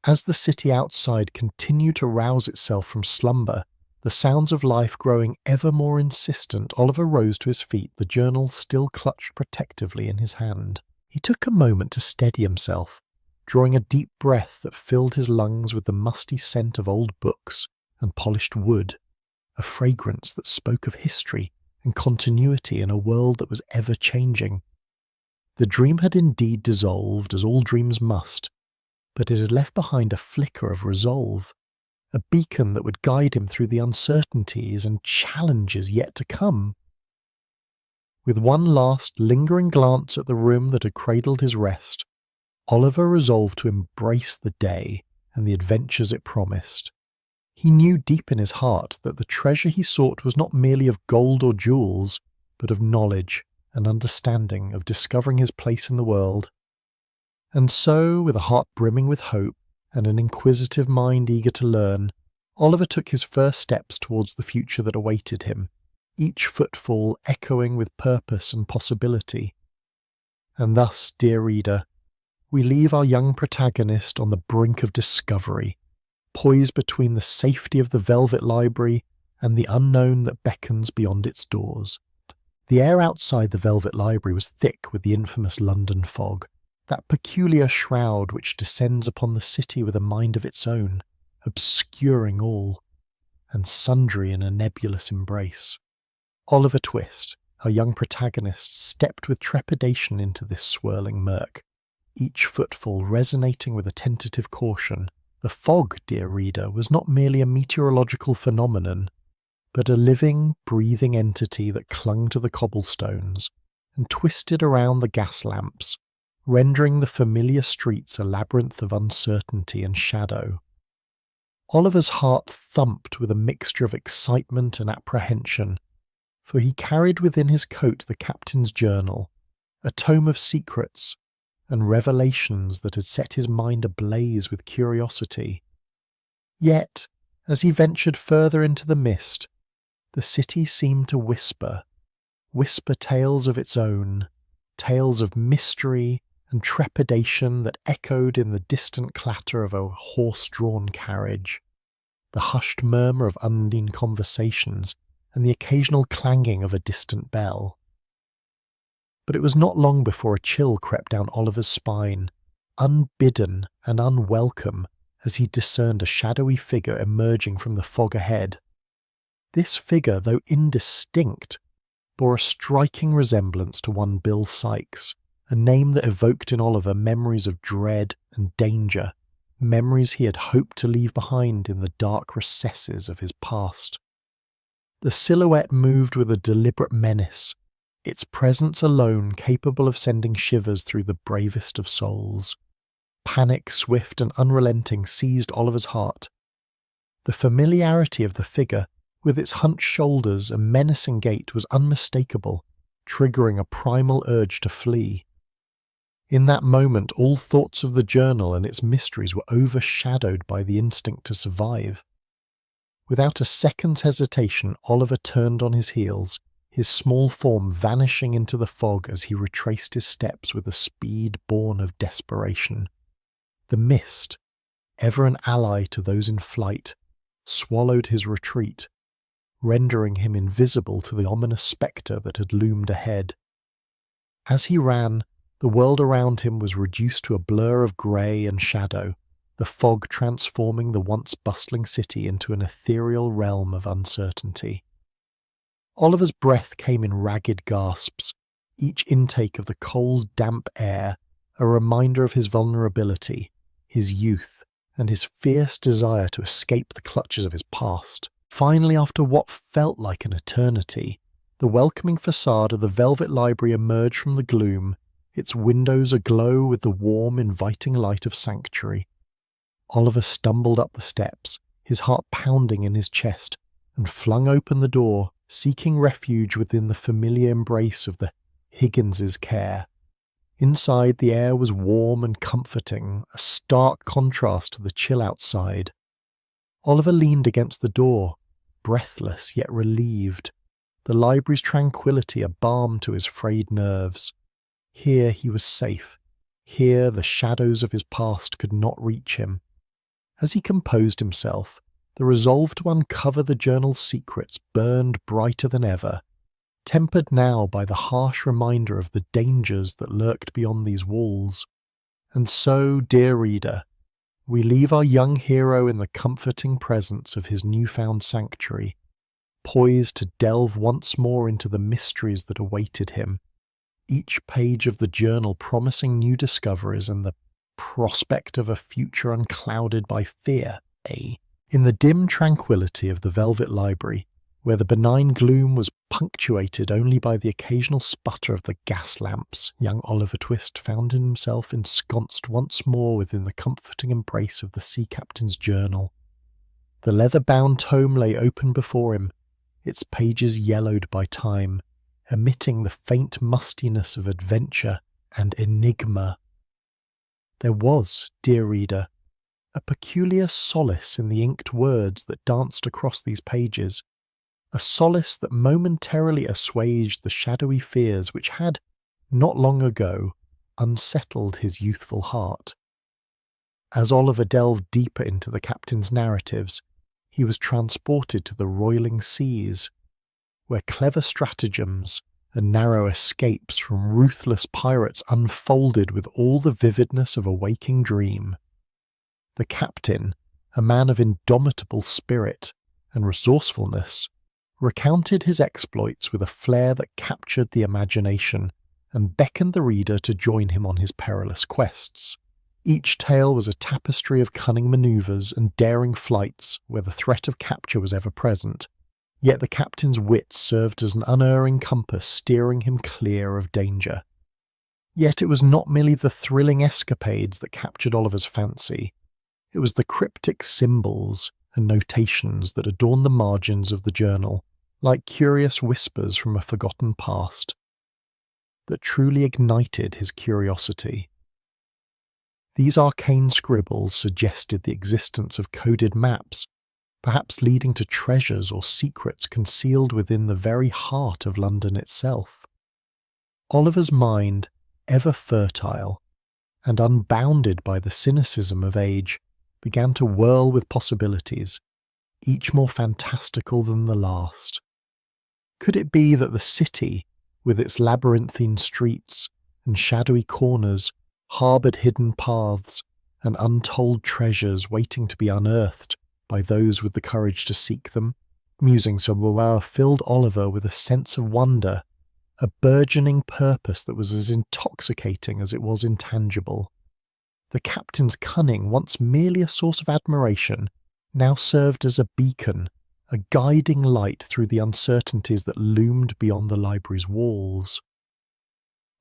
As the city outside continued to rouse itself from slumber, the sounds of life growing ever more insistent, Oliver rose to his feet, the journal still clutched protectively in his hand. He took a moment to steady himself, drawing a deep breath that filled his lungs with the musty scent of old books and polished wood, a fragrance that spoke of history and continuity in a world that was ever changing. The dream had indeed dissolved, as all dreams must, but it had left behind a flicker of resolve, a beacon that would guide him through the uncertainties and challenges yet to come. With one last lingering glance at the room that had cradled his rest, Oliver resolved to embrace the day and the adventures it promised. He knew deep in his heart that the treasure he sought was not merely of gold or jewels, but of knowledge and understanding, of discovering his place in the world. And so, with a heart brimming with hope and an inquisitive mind eager to learn, Oliver took his first steps towards the future that awaited him, each footfall echoing with purpose and possibility. And thus, dear reader, we leave our young protagonist on the brink of discovery, poised between the safety of the Velvet Library and the unknown that beckons beyond its doors. The air outside the Velvet Library was thick with the infamous London fog, that peculiar shroud which descends upon the city with a mind of its own, obscuring all, and sundry in a nebulous embrace. Oliver Twist, our young protagonist, stepped with trepidation into this swirling murk, each footfall resonating with a tentative caution. The fog, dear reader, was not merely a meteorological phenomenon, but a living, breathing entity that clung to the cobblestones and twisted around the gas lamps, rendering the familiar streets a labyrinth of uncertainty and shadow. Oliver's heart thumped with a mixture of excitement and apprehension, for he carried within his coat the captain's journal, a tome of secrets and revelations that had set his mind ablaze with curiosity. Yet, as he ventured further into the mist, the city seemed to whisper tales of its own, tales of mystery and trepidation that echoed in the distant clatter of a horse-drawn carriage, the hushed murmur of undine conversations, and the occasional clanging of a distant bell. But it was not long before a chill crept down Oliver's spine, unbidden and unwelcome, as he discerned a shadowy figure emerging from the fog ahead. This figure, though indistinct, bore a striking resemblance to one Bill Sykes, a name that evoked in Oliver memories of dread and danger, memories he had hoped to leave behind in the dark recesses of his past. The silhouette moved with a deliberate menace, its presence alone capable of sending shivers through the bravest of souls. Panic, swift and unrelenting, seized Oliver's heart. The familiarity of the figure, with its hunched shoulders and menacing gait, was unmistakable, triggering a primal urge to flee. In that moment, all thoughts of the journal and its mysteries were overshadowed by the instinct to survive. Without a second's hesitation, Oliver turned on his heels, his small form vanishing into the fog as he retraced his steps with a speed born of desperation. The mist, ever an ally to those in flight, swallowed his retreat, rendering him invisible to the ominous spectre that had loomed ahead. As he ran, the world around him was reduced to a blur of grey and shadow, the fog transforming the once bustling city into an ethereal realm of uncertainty. Oliver's breath came in ragged gasps, each intake of the cold, damp air a reminder of his vulnerability, his youth, and his fierce desire to escape the clutches of his past. Finally, after what felt like an eternity, the welcoming facade of the Velvet Library emerged from the gloom, its windows aglow with the warm, inviting light of sanctuary. Oliver stumbled up the steps, his heart pounding in his chest, and flung open the door, seeking refuge within the familiar embrace of the Higginses' care. Inside, the air was warm and comforting, a stark contrast to the chill outside. Oliver leaned against the door, breathless yet relieved, the library's tranquility a balm to his frayed nerves. Here he was safe. Here the shadows of his past could not reach him. As he composed himself, the resolve to uncover the journal's secrets burned brighter than ever, tempered now by the harsh reminder of the dangers that lurked beyond these walls. And so, dear reader, we leave our young hero in the comforting presence of his newfound sanctuary, poised to delve once more into the mysteries that awaited him, each page of the journal promising new discoveries and the prospect of a future unclouded by fear. In the dim tranquility of the Velvet Library, where the benign gloom was punctuated only by the occasional sputter of the gas lamps, young Oliver Twist found himself ensconced once more within the comforting embrace of the sea captain's journal. The leather-bound tome lay open before him, its pages yellowed by time, emitting the faint mustiness of adventure and enigma. There was, dear reader, a peculiar solace in the inked words that danced across these pages, a solace that momentarily assuaged the shadowy fears which had, not long ago, unsettled his youthful heart. As Oliver delved deeper into the captain's narratives, he was transported to the roiling seas, where clever stratagems and narrow escapes from ruthless pirates unfolded with all the vividness of a waking dream. The captain, a man of indomitable spirit and resourcefulness, recounted his exploits with a flair that captured the imagination and beckoned the reader to join him on his perilous quests. Each tale was a tapestry of cunning manoeuvres and daring flights where the threat of capture was ever present, yet the captain's wit served as an unerring compass steering him clear of danger. Yet it was not merely the thrilling escapades that captured Oliver's fancy. It was the cryptic symbols and notations that adorned the margins of the journal, like curious whispers from a forgotten past, that truly ignited his curiosity. These arcane scribbles suggested the existence of coded maps, perhaps leading to treasures or secrets concealed within the very heart of London itself. Oliver's mind, ever fertile and unbounded by the cynicism of age, began to whirl with possibilities, each more fantastical than the last. Could it be that the city, with its labyrinthine streets and shadowy corners, harboured hidden paths and untold treasures waiting to be unearthed by those with the courage to seek them? Musings of Beauvoir filled Oliver with a sense of wonder, a burgeoning purpose that was as intoxicating as it was intangible. The captain's cunning, once merely a source of admiration, now served as a beacon, a guiding light through the uncertainties that loomed beyond the library's walls.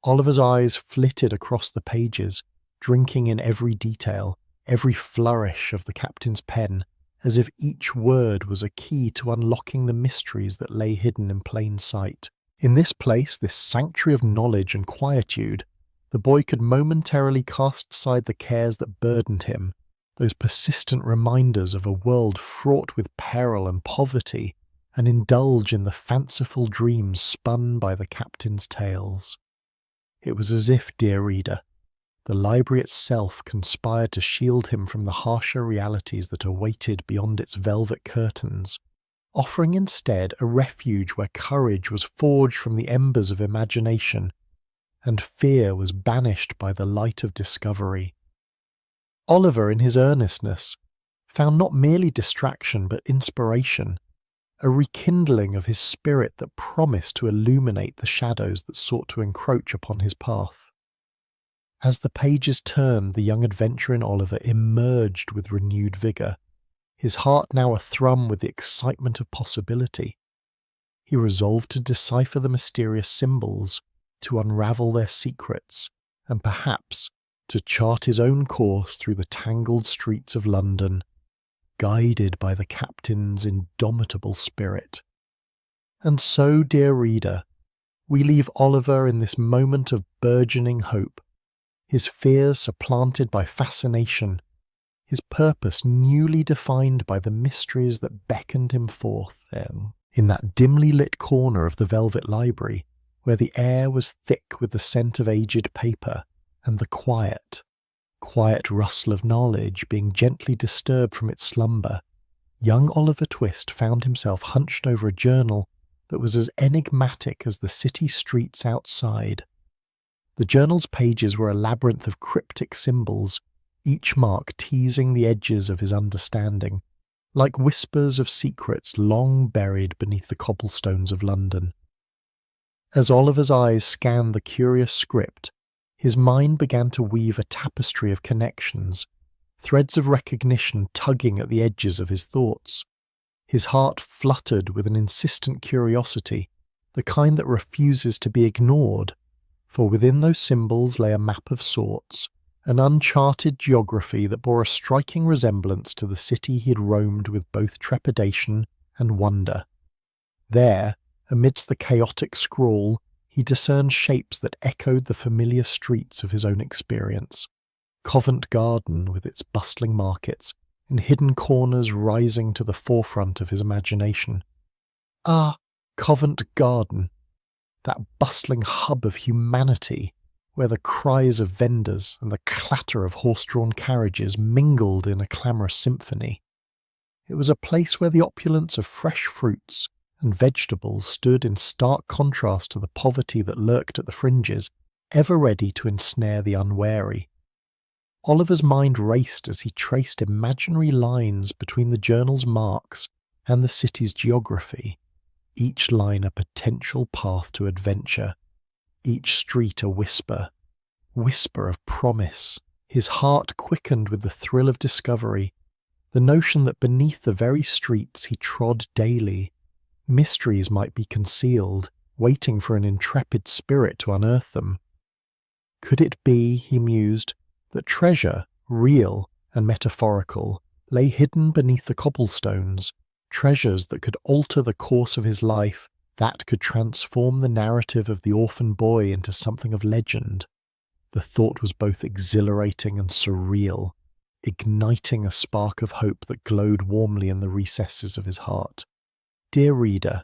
Oliver's eyes flitted across the pages, drinking in every detail, every flourish of the captain's pen, as if each word was a key to unlocking the mysteries that lay hidden in plain sight. In this place, this sanctuary of knowledge and quietude, the boy could momentarily cast aside the cares that burdened him, those persistent reminders of a world fraught with peril and poverty, and indulge in the fanciful dreams spun by the captain's tales. It was as if, dear reader, the library itself conspired to shield him from the harsher realities that awaited beyond its velvet curtains, offering instead a refuge where courage was forged from the embers of imagination, and fear was banished by the light of discovery. Oliver, in his earnestness, found not merely distraction but inspiration, a rekindling of his spirit that promised to illuminate the shadows that sought to encroach upon his path. As the pages turned, the young adventurer in Oliver emerged with renewed vigour, his heart now athrum with the excitement of possibility. He resolved to decipher the mysterious symbols, to unravel their secrets, and perhaps to chart his own course through the tangled streets of London, guided by the captain's indomitable spirit. And so, dear reader, we leave Oliver in this moment of burgeoning hope, his fears supplanted by fascination, his purpose newly defined by the mysteries that beckoned him forth in that dimly lit corner of the velvet library, where the air was thick with the scent of aged paper, and the quiet rustle of knowledge being gently disturbed from its slumber. Young Oliver Twist found himself hunched over a journal that was as enigmatic as the city streets outside. The journal's pages were a labyrinth of cryptic symbols, each mark teasing the edges of his understanding, like whispers of secrets long buried beneath the cobblestones of London. As Oliver's eyes scanned the curious script, his mind began to weave a tapestry of connections, threads of recognition tugging at the edges of his thoughts. His heart fluttered with an insistent curiosity, the kind that refuses to be ignored, for within those symbols lay a map of sorts, an uncharted geography that bore a striking resemblance to the city he had roamed with both trepidation and wonder. There, amidst the chaotic scrawl, he discerned shapes that echoed the familiar streets of his own experience. Covent Garden with its bustling markets, and hidden corners rising to the forefront of his imagination. Ah, Covent Garden! That bustling hub of humanity, where the cries of vendors and the clatter of horse-drawn carriages mingled in a clamorous symphony. It was a place where the opulence of fresh fruits and vegetables stood in stark contrast to the poverty that lurked at the fringes, ever ready to ensnare the unwary. Oliver's mind raced as he traced imaginary lines between the journal's marks and the city's geography, each line a potential path to adventure, each street a whisper of promise. His heart quickened with the thrill of discovery, the notion that beneath the very streets he trod daily, mysteries might be concealed, waiting for an intrepid spirit to unearth them. Could it be, he mused, that treasure, real and metaphorical, lay hidden beneath the cobblestones, treasures that could alter the course of his life, that could transform the narrative of the orphan boy into something of legend? The thought was both exhilarating and surreal, igniting a spark of hope that glowed warmly in the recesses of his heart. Dear reader,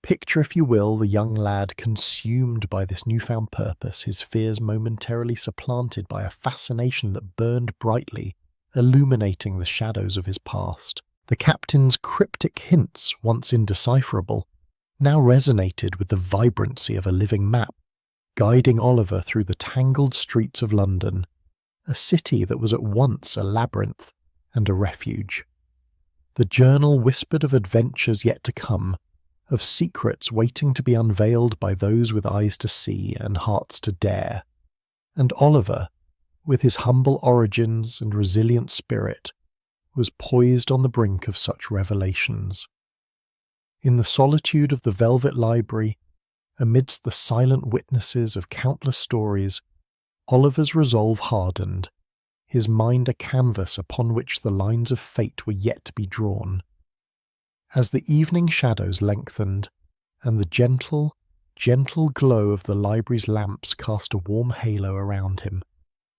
picture, if you will, the young lad consumed by this newfound purpose, his fears momentarily supplanted by a fascination that burned brightly, illuminating the shadows of his past. The captain's cryptic hints, once indecipherable, now resonated with the vibrancy of a living map, guiding Oliver through the tangled streets of London, a city that was at once a labyrinth and a refuge. The journal whispered of adventures yet to come, of secrets waiting to be unveiled by those with eyes to see and hearts to dare. And Oliver, with his humble origins and resilient spirit, was poised on the brink of such revelations. In the solitude of the velvet library, amidst the silent witnesses of countless stories, Oliver's resolve hardened, his mind a canvas upon which the lines of fate were yet to be drawn. As the evening shadows lengthened, and the gentle, gentle glow of the library's lamps cast a warm halo around him.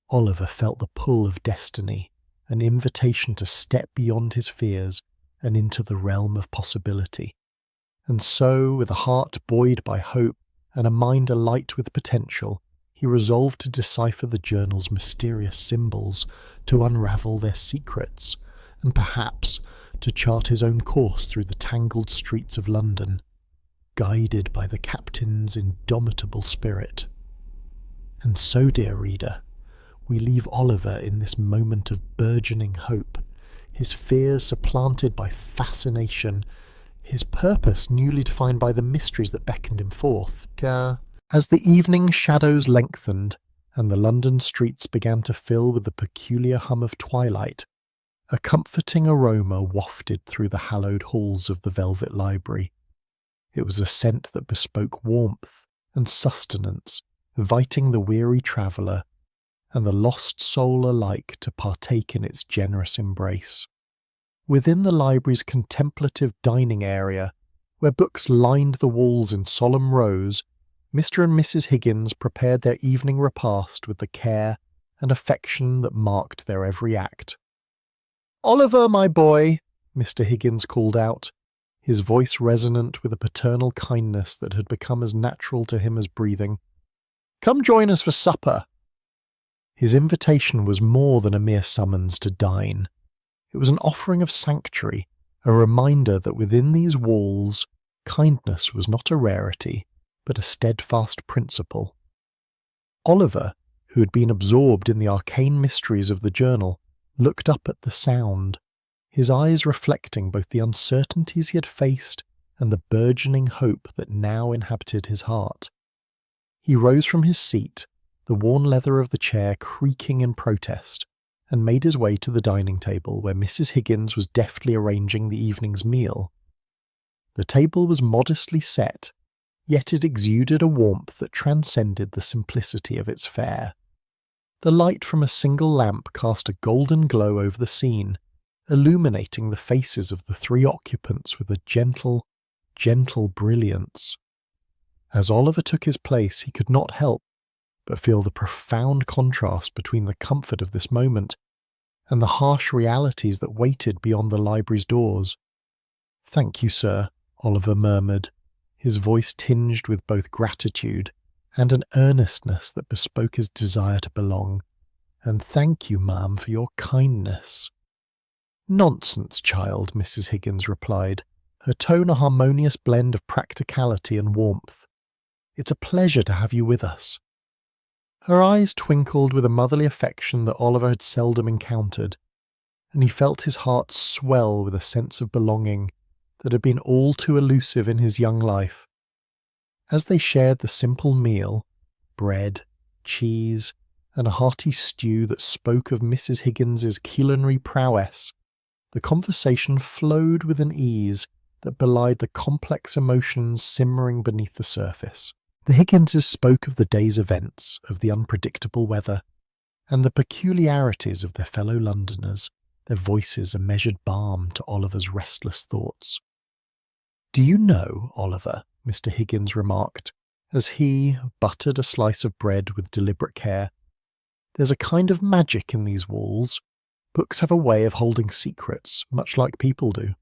Oliver felt the pull of destiny, an invitation to step beyond his fears and into the realm of possibility. And so, with a heart buoyed by hope and a mind alight with potential, he resolved to decipher the journal's mysterious symbols, to unravel their secrets, and perhaps to chart his own course through the tangled streets of London, guided by the captain's indomitable spirit. And so, dear reader, we leave Oliver in this moment of burgeoning hope, his fears supplanted by fascination, his purpose newly defined by the mysteries that beckoned him forth. As the evening shadows lengthened and the London streets began to fill with the peculiar hum of twilight, a comforting aroma wafted through the hallowed halls of the Velvet Library. It was a scent that bespoke warmth and sustenance, inviting the weary traveller and the lost soul alike to partake in its generous embrace. Within the library's contemplative dining area, where books lined the walls in solemn rows, Mr. and Mrs. Higgins prepared their evening repast with the care and affection that marked their every act. "Oliver, my boy," Mr. Higgins called out, his voice resonant with a paternal kindness that had become as natural to him as breathing. "Come join us for supper." His invitation was more than a mere summons to dine. It was an offering of sanctuary, a reminder that within these walls, kindness was not a rarity, but a steadfast principle. Oliver, who had been absorbed in the arcane mysteries of the journal, looked up at the sound, his eyes reflecting both the uncertainties he had faced and the burgeoning hope that now inhabited his heart. He rose from his seat, the worn leather of the chair creaking in protest, and made his way to the dining table where Mrs. Higgins was deftly arranging the evening's meal. The table was modestly set, yet it exuded a warmth that transcended the simplicity of its fare. The light from a single lamp cast a golden glow over the scene, illuminating the faces of the three occupants with a gentle, gentle brilliance. As Oliver took his place, he could not help but feel the profound contrast between the comfort of this moment and the harsh realities that waited beyond the library's doors. "Thank you, sir," Oliver murmured, his voice tinged with both gratitude and an earnestness that bespoke his desire to belong. "And thank you, ma'am, for your kindness." "Nonsense, child," Mrs. Higgins replied, her tone a harmonious blend of practicality and warmth. "It's a pleasure to have you with us." Her eyes twinkled with a motherly affection that Oliver had seldom encountered, and he felt his heart swell with a sense of belonging that had been all too elusive in his young life. As they shared the simple meal, bread, cheese, and a hearty stew that spoke of Mrs. Higgins's culinary prowess, the conversation flowed with an ease that belied the complex emotions simmering beneath the surface. The Higginses spoke of the day's events, of the unpredictable weather, and the peculiarities of their fellow Londoners, their voices a measured balm to Oliver's restless thoughts. "Do you know, Oliver," Mr. Higgins remarked, as he buttered a slice of bread with deliberate care, "there's a kind of magic in these walls. Books have a way of holding secrets, much like people do."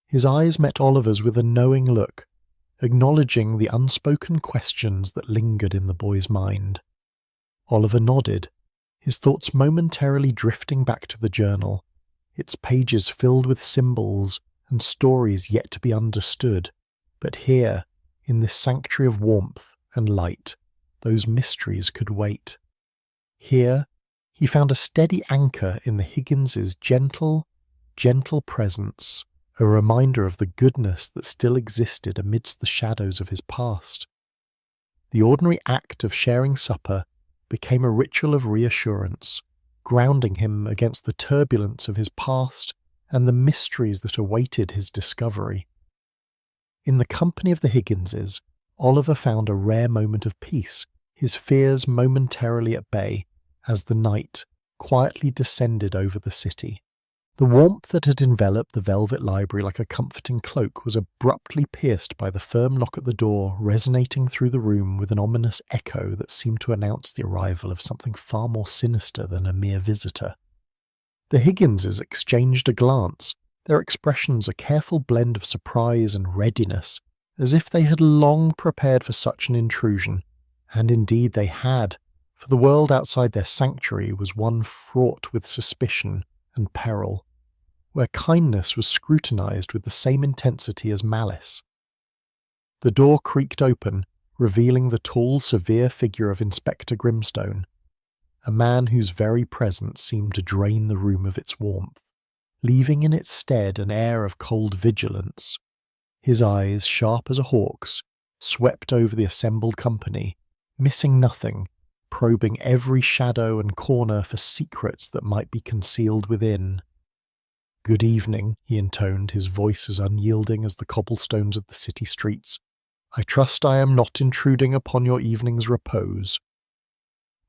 His eyes met Oliver's with a knowing look, acknowledging the unspoken questions that lingered in the boy's mind. Oliver nodded, his thoughts momentarily drifting back to the journal, its pages filled with symbols and stories yet to be understood. But here, in this sanctuary of warmth and light, those mysteries could wait. Here, he found a steady anchor in the Higginses' gentle, gentle presence, a reminder of the goodness that still existed amidst the shadows of his past. The ordinary act of sharing supper became a ritual of reassurance, grounding him against the turbulence of his past and the mysteries that awaited his discovery. In the company of the Higginses, Oliver found a rare moment of peace, his fears momentarily at bay, as the night quietly descended over the city. The warmth that had enveloped the velvet library like a comforting cloak was abruptly pierced by the firm knock at the door, resonating through the room with an ominous echo that seemed to announce the arrival of something far more sinister than a mere visitor. The Higginses exchanged a glance, their expressions a careful blend of surprise and readiness, as if they had long prepared for such an intrusion, and indeed they had, for the world outside their sanctuary was one fraught with suspicion and peril, where kindness was scrutinized with the same intensity as malice. The door creaked open, revealing the tall, severe figure of Inspector Grimstone, a man whose very presence seemed to drain the room of its warmth, leaving in its stead an air of cold vigilance. His eyes, sharp as a hawk's, swept over the assembled company, missing nothing, probing every shadow and corner for secrets that might be concealed within. "Good evening," he intoned, his voice as unyielding as the cobblestones of the city streets. "I trust I am not intruding upon your evening's repose."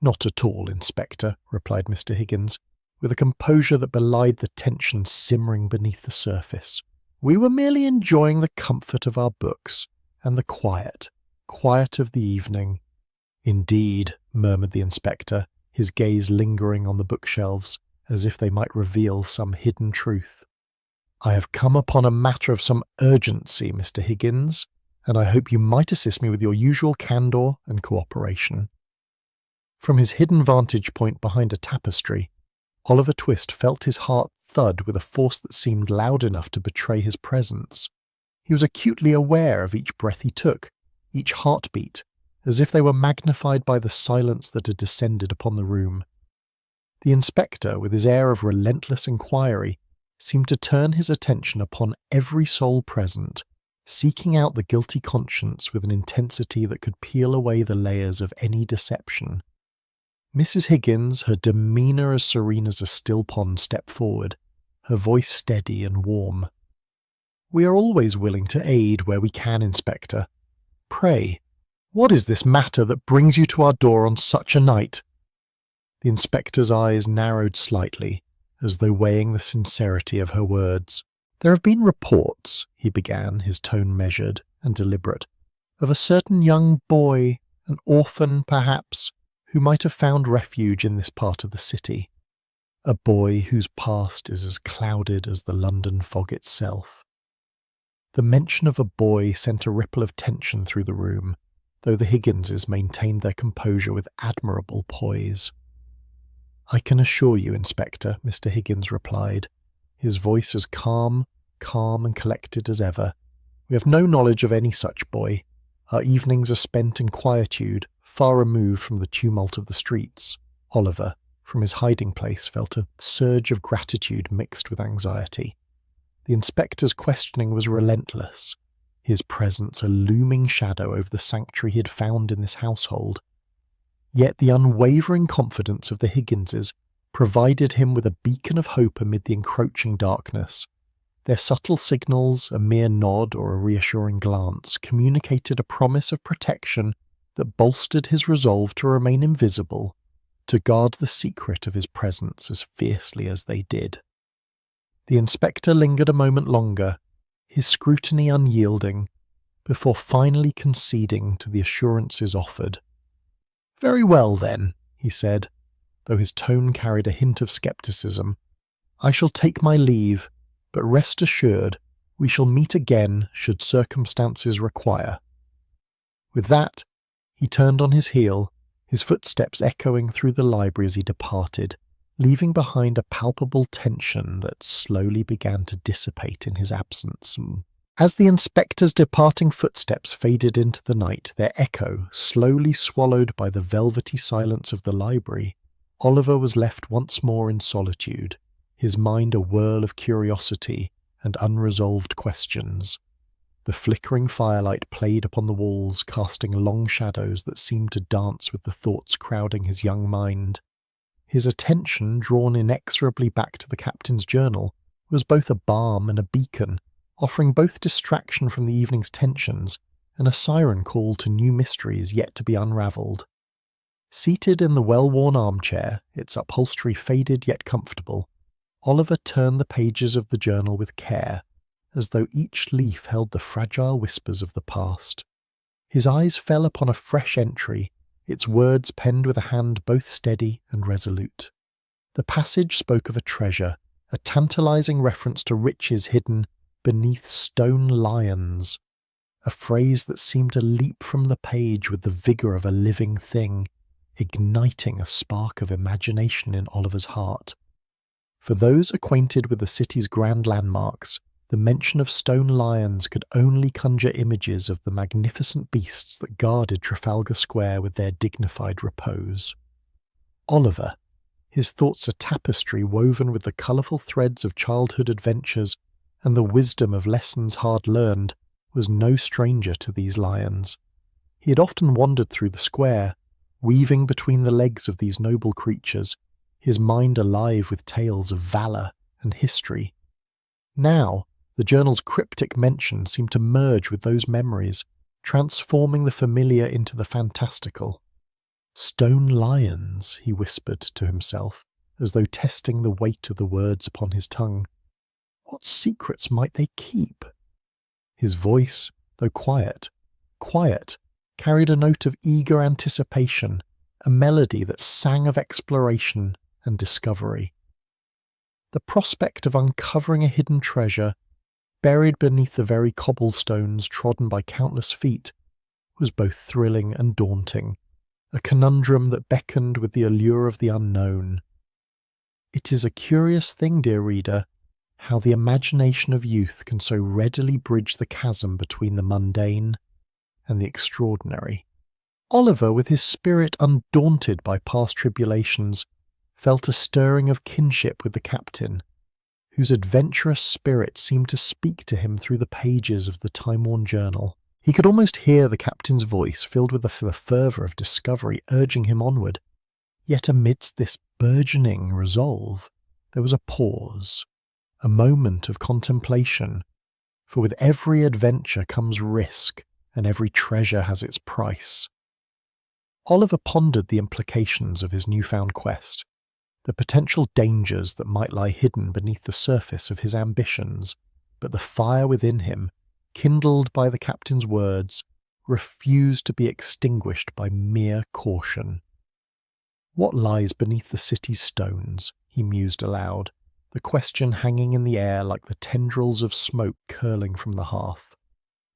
"Not at all, Inspector," replied Mr. Higgins, with a composure that belied the tension simmering beneath the surface. "We were merely enjoying the comfort of our books, and the quiet of the evening." "Indeed," murmured the inspector, his gaze lingering on the bookshelves, as if they might reveal some hidden truth. "I have come upon a matter of some urgency, Mr. Higgins, and I hope you might assist me with your usual candour and cooperation." From his hidden vantage point behind a tapestry, Oliver Twist felt his heart thud with a force that seemed loud enough to betray his presence. He was acutely aware of each breath he took, each heartbeat, as if they were magnified by the silence that had descended upon the room. The inspector, with his air of relentless inquiry, seemed to turn his attention upon every soul present, seeking out the guilty conscience with an intensity that could peel away the layers of any deception. Mrs. Higgins, her demeanour as serene as a still pond, stepped forward, her voice steady and warm. "We are always willing to aid where we can, Inspector. Pray, what is this matter that brings you to our door on such a night?" The inspector's eyes narrowed slightly, as though weighing the sincerity of her words. "There have been reports," he began, his tone measured and deliberate, "of a certain young boy, an orphan perhaps, who might have found refuge in this part of the city. A boy whose past is as clouded as the London fog itself." The mention of a boy sent a ripple of tension through the room, though the Higginses maintained their composure with admirable poise. "I can assure you, Inspector," Mr. Higgins replied, his voice as calm and collected as ever. "We have no knowledge of any such boy. Our evenings are spent in quietude, far removed from the tumult of the streets." Oliver, from his hiding place, felt a surge of gratitude mixed with anxiety. The inspector's questioning was relentless, his presence a looming shadow over the sanctuary he had found in this household. Yet the unwavering confidence of the Higginses provided him with a beacon of hope amid the encroaching darkness. Their subtle signals, a mere nod or a reassuring glance, communicated a promise of protection that bolstered his resolve to remain invisible, to guard the secret of his presence as fiercely as they did. The inspector lingered a moment longer, his scrutiny unyielding, before finally conceding to the assurances offered. "Very well, then," he said, though his tone carried a hint of scepticism. "I shall take my leave, but rest assured we shall meet again should circumstances require." With that, he turned on his heel, his footsteps echoing through the library as he departed, leaving behind a palpable tension that slowly began to dissipate in his absence. As the inspector's departing footsteps faded into the night, their echo slowly swallowed by the velvety silence of the library, Oliver was left once more in solitude, his mind a whirl of curiosity and unresolved questions. The flickering firelight played upon the walls, casting long shadows that seemed to dance with the thoughts crowding his young mind. His attention, drawn inexorably back to the captain's journal, was both a balm and a beacon, offering both distraction from the evening's tensions and a siren call to new mysteries yet to be unravelled. Seated in the well-worn armchair, its upholstery faded yet comfortable, Oliver turned the pages of the journal with care, as though each leaf held the fragile whispers of the past. His eyes fell upon a fresh entry, its words penned with a hand both steady and resolute. The passage spoke of a treasure, a tantalizing reference to riches hidden beneath stone lions, a phrase that seemed to leap from the page with the vigour of a living thing, igniting a spark of imagination in Oliver's heart. For those acquainted with the city's grand landmarks, the mention of stone lions could only conjure images of the magnificent beasts that guarded Trafalgar Square with their dignified repose. Oliver, his thoughts a tapestry woven with the colourful threads of childhood adventures and the wisdom of lessons hard learned, was no stranger to these lions. He had often wandered through the square, weaving between the legs of these noble creatures, his mind alive with tales of valour and history. Now, the journal's cryptic mention seemed to merge with those memories, transforming the familiar into the fantastical. "Stone lions," he whispered to himself, as though testing the weight of the words upon his tongue. What secrets might they keep? His voice, though quiet, carried a note of eager anticipation, a melody that sang of exploration and discovery. The prospect of uncovering a hidden treasure, buried beneath the very cobblestones trodden by countless feet, was both thrilling and daunting, a conundrum that beckoned with the allure of the unknown. It is a curious thing, dear reader, how the imagination of youth can so readily bridge the chasm between the mundane and the extraordinary. Oliver, with his spirit undaunted by past tribulations, felt a stirring of kinship with the captain, whose adventurous spirit seemed to speak to him through the pages of the time-worn journal. He could almost hear the captain's voice, filled with the fervour of discovery, urging him onward. Yet amidst this burgeoning resolve, there was a pause, a moment of contemplation, for with every adventure comes risk, and every treasure has its price. Oliver pondered the implications of his newfound quest, the potential dangers that might lie hidden beneath the surface of his ambitions, but the fire within him, kindled by the captain's words, refused to be extinguished by mere caution. What lies beneath the city's stones? He mused aloud, the question hanging in the air like the tendrils of smoke curling from the hearth.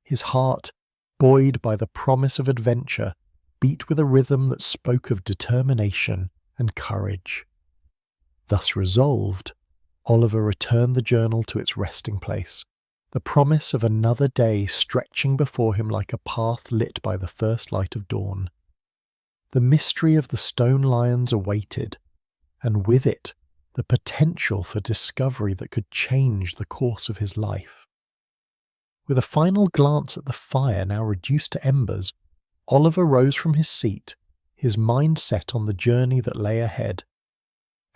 His heart, buoyed by the promise of adventure, beat with a rhythm that spoke of determination and courage. Thus resolved, Oliver returned the journal to its resting place, the promise of another day stretching before him like a path lit by the first light of dawn. The mystery of the stone lions awaited, and with it the potential for discovery that could change the course of his life. With a final glance at the fire now reduced to embers, Oliver rose from his seat, his mind set on the journey that lay ahead.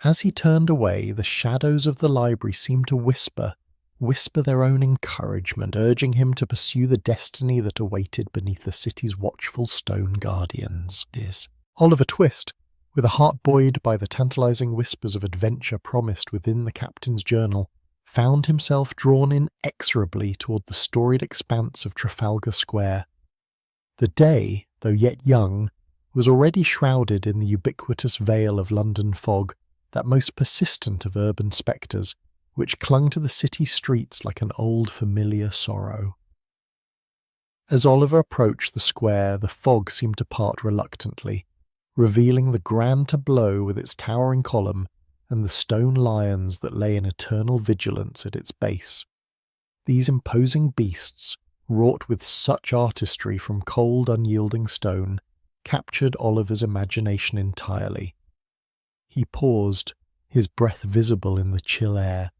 As he turned away, the shadows of the library seemed to whisper their own encouragement, urging him to pursue the destiny that awaited beneath the city's watchful stone guardians. Oliver Twist, with a heart buoyed by the tantalizing whispers of adventure promised within the captain's journal, found himself drawn inexorably toward the storied expanse of Trafalgar Square. The day, though yet young, was already shrouded in the ubiquitous veil of London fog, that most persistent of urban spectres, which clung to the city streets like an old familiar sorrow. As Oliver approached the square, the fog seemed to part reluctantly, revealing the grand tableau with its towering column and the stone lions that lay in eternal vigilance at its base. These imposing beasts, wrought with such artistry from cold, unyielding stone, captured Oliver's imagination entirely. He paused, his breath visible in the chill air,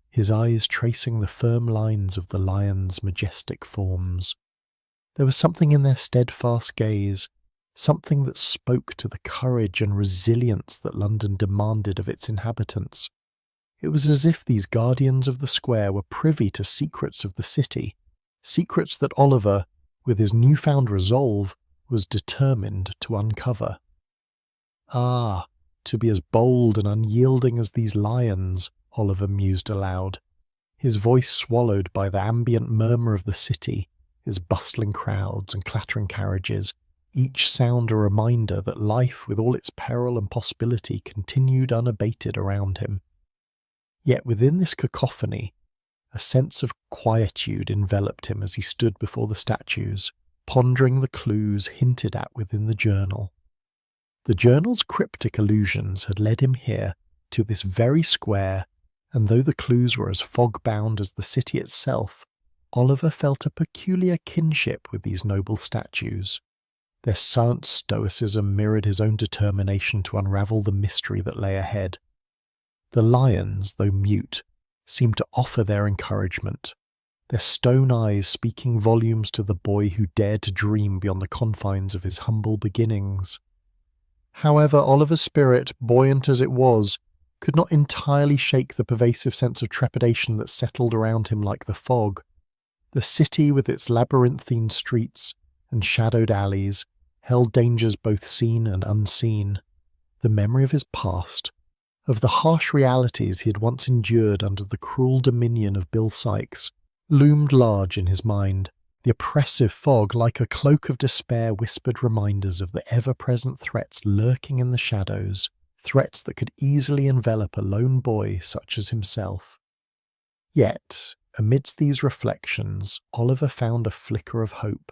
his eyes tracing the firm lines of the lions' majestic forms. There was something in their steadfast gaze, something that spoke to the courage and resilience that London demanded of its inhabitants. It was as if these guardians of the square were privy to secrets of the city, secrets that Oliver, with his newfound resolve, was determined to uncover. Ah, to be as bold and unyielding as these lions, Oliver mused aloud, his voice swallowed by the ambient murmur of the city, its bustling crowds and clattering carriages, each sound a reminder that life with all its peril and possibility continued unabated around him. Yet within this cacophony, a sense of quietude enveloped him as he stood before the statues, pondering the clues hinted at within the journal. The journal's cryptic allusions had led him here, to this very square, and though the clues were as fog-bound as the city itself, Oliver felt a peculiar kinship with these noble statues. Their silent stoicism mirrored his own determination to unravel the mystery that lay ahead. The lions, though mute, seemed to offer their encouragement, their stone eyes speaking volumes to the boy who dared to dream beyond the confines of his humble beginnings. However, Oliver's spirit, buoyant as it was, could not entirely shake the pervasive sense of trepidation that settled around him like the fog. The city, with its labyrinthine streets and shadowed alleys, held dangers both seen and unseen. The memory of his past, of the harsh realities he had once endured under the cruel dominion of Bill Sikes, loomed large in his mind. The oppressive fog, like a cloak of despair, whispered reminders of the ever-present threats lurking in the shadows, threats that could easily envelop a lone boy such as himself. Yet, amidst these reflections, Oliver found a flicker of hope.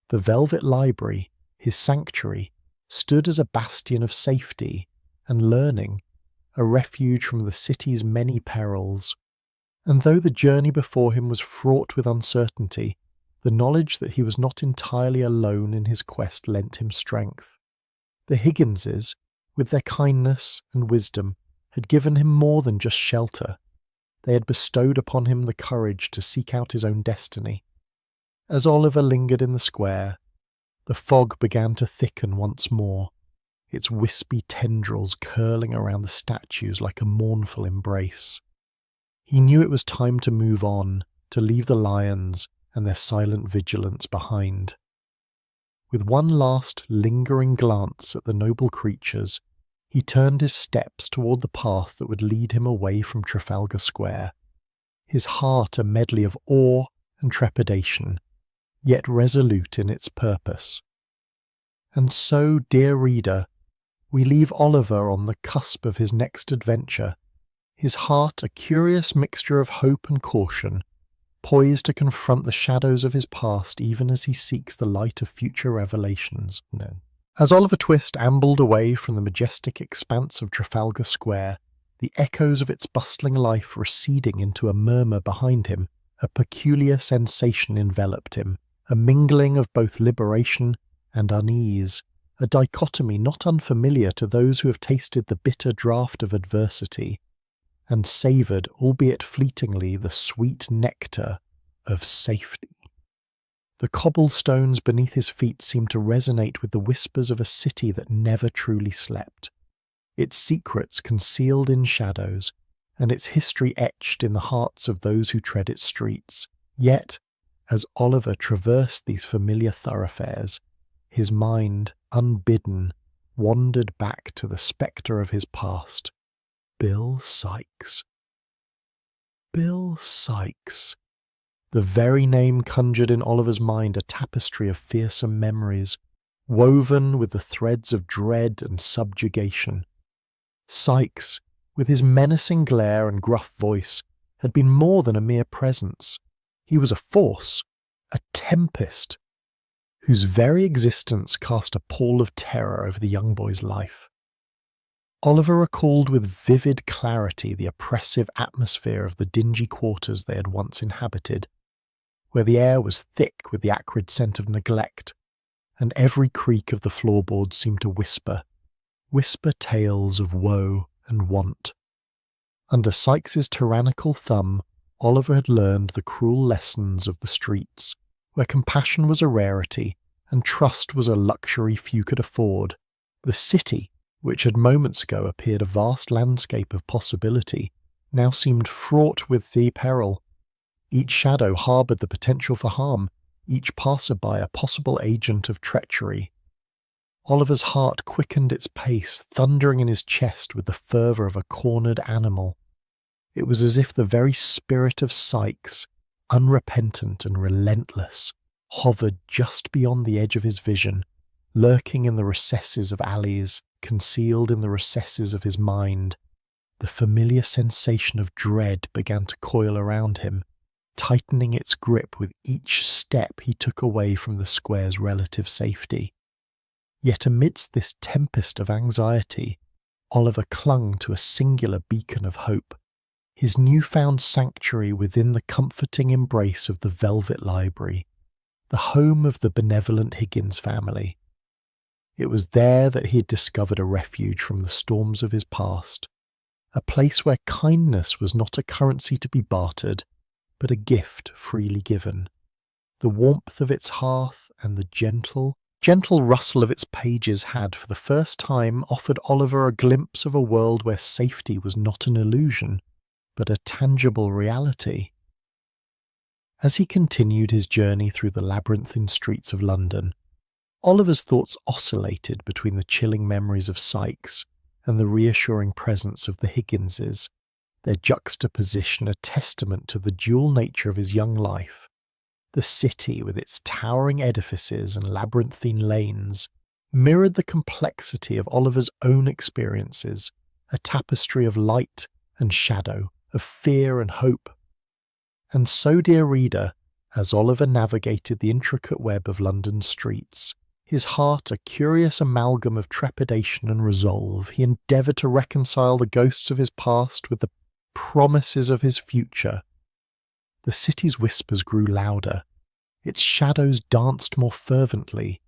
The Velvet Library, his sanctuary, stood as a bastion of safety and learning, a refuge from the city's many perils. And though the journey before him was fraught with uncertainty, the knowledge that he was not entirely alone in his quest lent him strength. The Higginses, with their kindness and wisdom, had given him more than just shelter. They had bestowed upon him the courage to seek out his own destiny. As Oliver lingered in the square, the fog began to thicken once more, its wispy tendrils curling around the statues like a mournful embrace. He knew it was time to move on, to leave the lions and their silent vigilance behind. With one last lingering glance at the noble creatures, he turned his steps toward the path that would lead him away from Trafalgar Square, his heart a medley of awe and trepidation, yet resolute in its purpose. And so, dear reader, we leave Oliver on the cusp of his next adventure, his heart a curious mixture of hope and caution, poised to confront the shadows of his past even as he seeks the light of future revelations. As Oliver Twist ambled away from the majestic expanse of Trafalgar Square, the echoes of its bustling life receding into a murmur behind him, a peculiar sensation enveloped him, a mingling of both liberation and unease, a dichotomy not unfamiliar to those who have tasted the bitter draught of adversity, and savoured, albeit fleetingly, the sweet nectar of safety. The cobblestones beneath his feet seemed to resonate with the whispers of a city that never truly slept, its secrets concealed in shadows, and its history etched in the hearts of those who tread its streets. Yet, as Oliver traversed these familiar thoroughfares, his mind, unbidden, wandered back to the spectre of his past, Bill Sikes. Bill Sikes. The very name conjured in Oliver's mind a tapestry of fearsome memories, woven with the threads of dread and subjugation. Sikes, with his menacing glare and gruff voice, had been more than a mere presence. He was a force, a tempest, whose very existence cast a pall of terror over the young boy's life. Oliver recalled with vivid clarity the oppressive atmosphere of the dingy quarters they had once inhabited, where the air was thick with the acrid scent of neglect, and every creak of the floorboards seemed to whisper tales of woe and want. Under Sikes's tyrannical thumb, Oliver had learned the cruel lessons of the streets, where compassion was a rarity and trust was a luxury few could afford. The city, which had moments ago appeared a vast landscape of possibility, now seemed fraught with the peril. Each shadow harboured the potential for harm, each passer-by a possible agent of treachery. Oliver's heart quickened its pace, thundering in his chest with the fervour of a cornered animal. It was as if the very spirit of Sikes, unrepentant and relentless, hovered just beyond the edge of his vision, lurking in the recesses of alleys, concealed in the recesses of his mind. The familiar sensation of dread began to coil around him, tightening its grip with each step he took away from the square's relative safety. Yet amidst this tempest of anxiety, Oliver clung to a singular beacon of hope, his newfound sanctuary within the comforting embrace of the Velvet Library, the home of the benevolent Higgins family. It was there that he had discovered a refuge from the storms of his past, a place where kindness was not a currency to be bartered, but a gift freely given. The warmth of its hearth and the gentle rustle of its pages had, for the first time, offered Oliver a glimpse of a world where safety was not an illusion, but a tangible reality. As he continued his journey through the labyrinthine streets of London, Oliver's thoughts oscillated between the chilling memories of Sikes and the reassuring presence of the Higginses, their juxtaposition a testament to the dual nature of his young life. The city, with its towering edifices and labyrinthine lanes, mirrored the complexity of Oliver's own experiences, a tapestry of light and shadow, of fear and hope. And so, dear reader, as Oliver navigated the intricate web of London's streets, his heart a curious amalgam of trepidation and resolve, he endeavoured to reconcile the ghosts of his past with the promises of his future. The city's whispers grew louder, its shadows danced more fervently,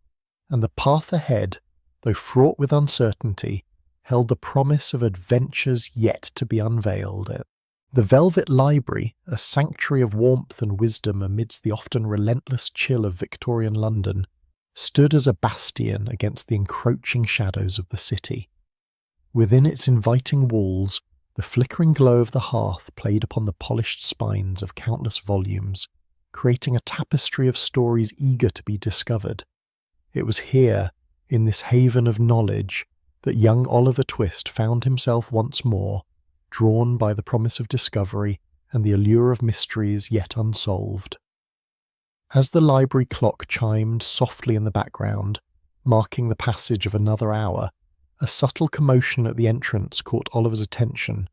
and the path ahead, though fraught with uncertainty, held the promise of adventures yet to be unveiled. The Velvet Library, a sanctuary of warmth and wisdom amidst the often relentless chill of Victorian London, stood as a bastion against the encroaching shadows of the city. Within its inviting walls, the flickering glow of the hearth played upon the polished spines of countless volumes, creating a tapestry of stories eager to be discovered. It was here, in this haven of knowledge, that young Oliver Twist found himself once more, drawn by the promise of discovery and the allure of mysteries yet unsolved. As the library clock chimed softly in the background, marking the passage of another hour, a subtle commotion at the entrance caught Oliver's attention.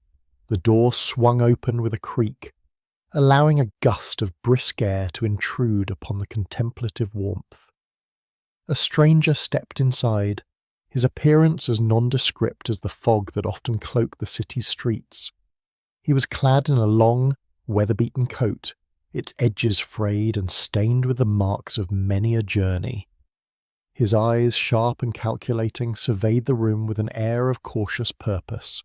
The door swung open with a creak, allowing a gust of brisk air to intrude upon the contemplative warmth. A stranger stepped inside, his appearance as nondescript as the fog that often cloaked the city's streets. He was clad in a long, weather-beaten coat, its edges frayed and stained with the marks of many a journey. His eyes, sharp and calculating, surveyed the room with an air of cautious purpose.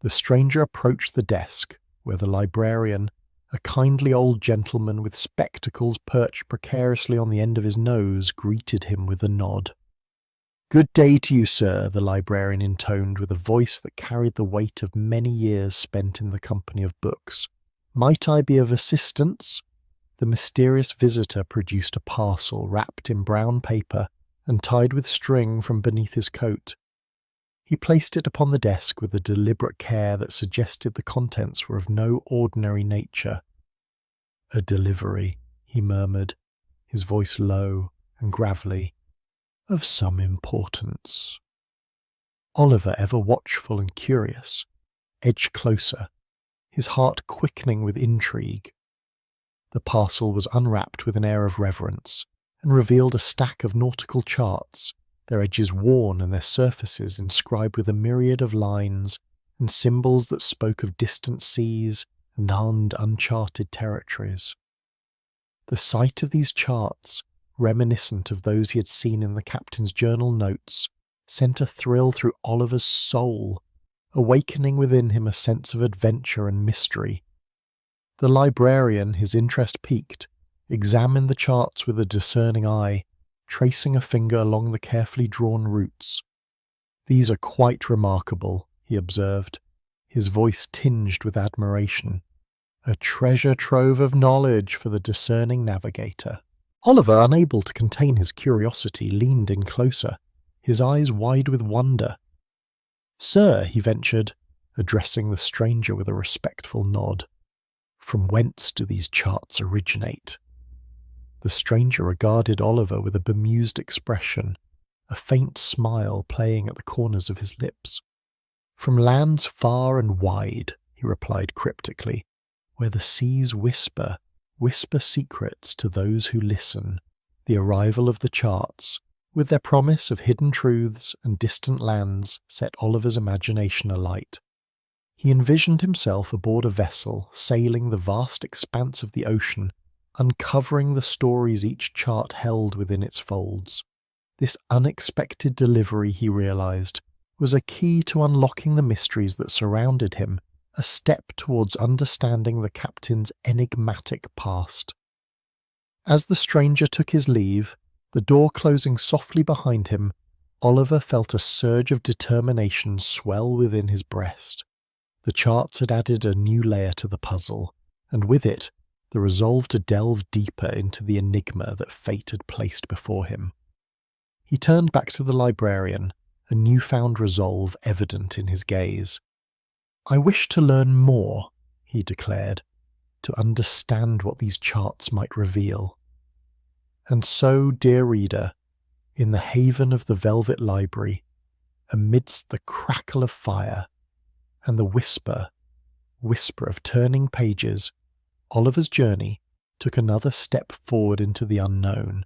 The stranger approached the desk, where the librarian, a kindly old gentleman with spectacles perched precariously on the end of his nose, greeted him with a nod. "Good day to you, sir," the librarian intoned with a voice that carried the weight of many years spent in the company of books. "Might I be of assistance?" The mysterious visitor produced a parcel wrapped in brown paper and tied with string from beneath his coat. He placed it upon the desk with a deliberate care that suggested the contents were of no ordinary nature. "A delivery," he murmured, his voice low and gravelly, "of some importance." Oliver, ever watchful and curious, edged closer, his heart quickening with intrigue. The parcel was unwrapped with an air of reverence, and revealed a stack of nautical charts, their edges worn and their surfaces inscribed with a myriad of lines and symbols that spoke of distant seas and uncharted territories. The sight of these charts, reminiscent of those he had seen in the captain's journal notes, sent a thrill through Oliver's soul, awakening within him a sense of adventure and mystery. The librarian, his interest piqued, examined the charts with a discerning eye, tracing a finger along the carefully drawn routes. "These are quite remarkable," he observed, his voice tinged with admiration. "A treasure trove of knowledge for the discerning navigator." Oliver, unable to contain his curiosity, leaned in closer, his eyes wide with wonder. "Sir," he ventured, addressing the stranger with a respectful nod. "From whence do these charts originate?" The stranger regarded Oliver with a bemused expression, a faint smile playing at the corners of his lips. "From lands far and wide," he replied cryptically, "where the seas whisper secrets to those who listen." The arrival of the charts, with their promise of hidden truths and distant lands, set Oliver's imagination alight. He envisioned himself aboard a vessel sailing the vast expanse of the ocean, uncovering the stories each chart held within its folds. This unexpected delivery, he realized, was a key to unlocking the mysteries that surrounded him, a step towards understanding the captain's enigmatic past. As the stranger took his leave, the door closing softly behind him, Oliver felt a surge of determination swell within his breast. The charts had added a new layer to the puzzle, and with it, the resolve to delve deeper into the enigma that fate had placed before him. He turned back to the librarian, a newfound resolve evident in his gaze. "I wish to learn more," he declared, "to understand what these charts might reveal." And so, dear reader, in the haven of the Velvet Library, amidst the crackle of fire and the whisper of turning pages, Oliver's journey took another step forward into the unknown,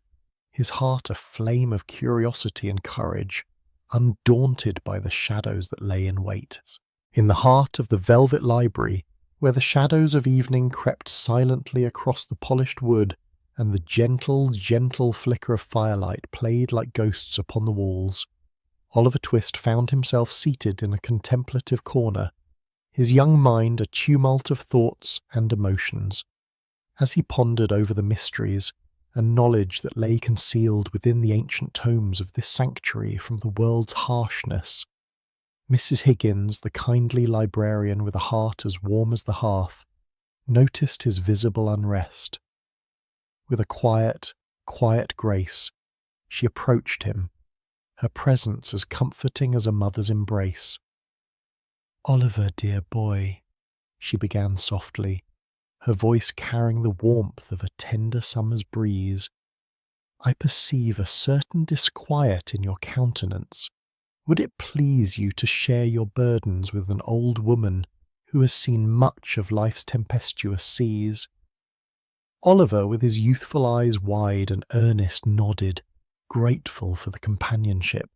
his heart a flame of curiosity and courage, undaunted by the shadows that lay in wait. In the heart of the Velvet Library, where the shadows of evening crept silently across the polished wood, and the gentle flicker of firelight played like ghosts upon the walls, Oliver Twist found himself seated in a contemplative corner, his young mind a tumult of thoughts and emotions. As he pondered over the mysteries and knowledge that lay concealed within the ancient tomes of this sanctuary from the world's harshness, Mrs. Higgins, the kindly librarian with a heart as warm as the hearth, noticed his visible unrest. With a quiet grace, she approached him, her presence as comforting as a mother's embrace. "Oliver, dear boy," she began softly, her voice carrying the warmth of a tender summer's breeze, "I perceive a certain disquiet in your countenance. Would it please you to share your burdens with an old woman who has seen much of life's tempestuous seas?" Oliver, with his youthful eyes wide and earnest, nodded, grateful for the companionship.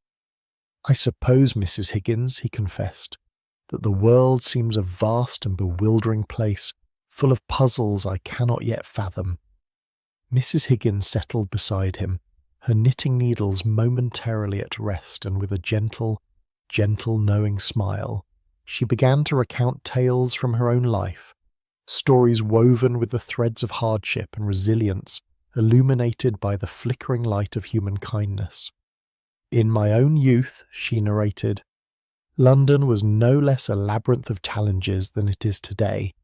"I suppose, Mrs. Higgins," he confessed, "that the world seems a vast and bewildering place, full of puzzles I cannot yet fathom." Mrs. Higgins settled beside him, her knitting needles momentarily at rest, and with a gentle, knowing smile, she began to recount tales from her own life, stories woven with the threads of hardship and resilience, illuminated by the flickering light of human kindness. "In my own youth," she narrated, "London was no less a labyrinth of challenges than it is today.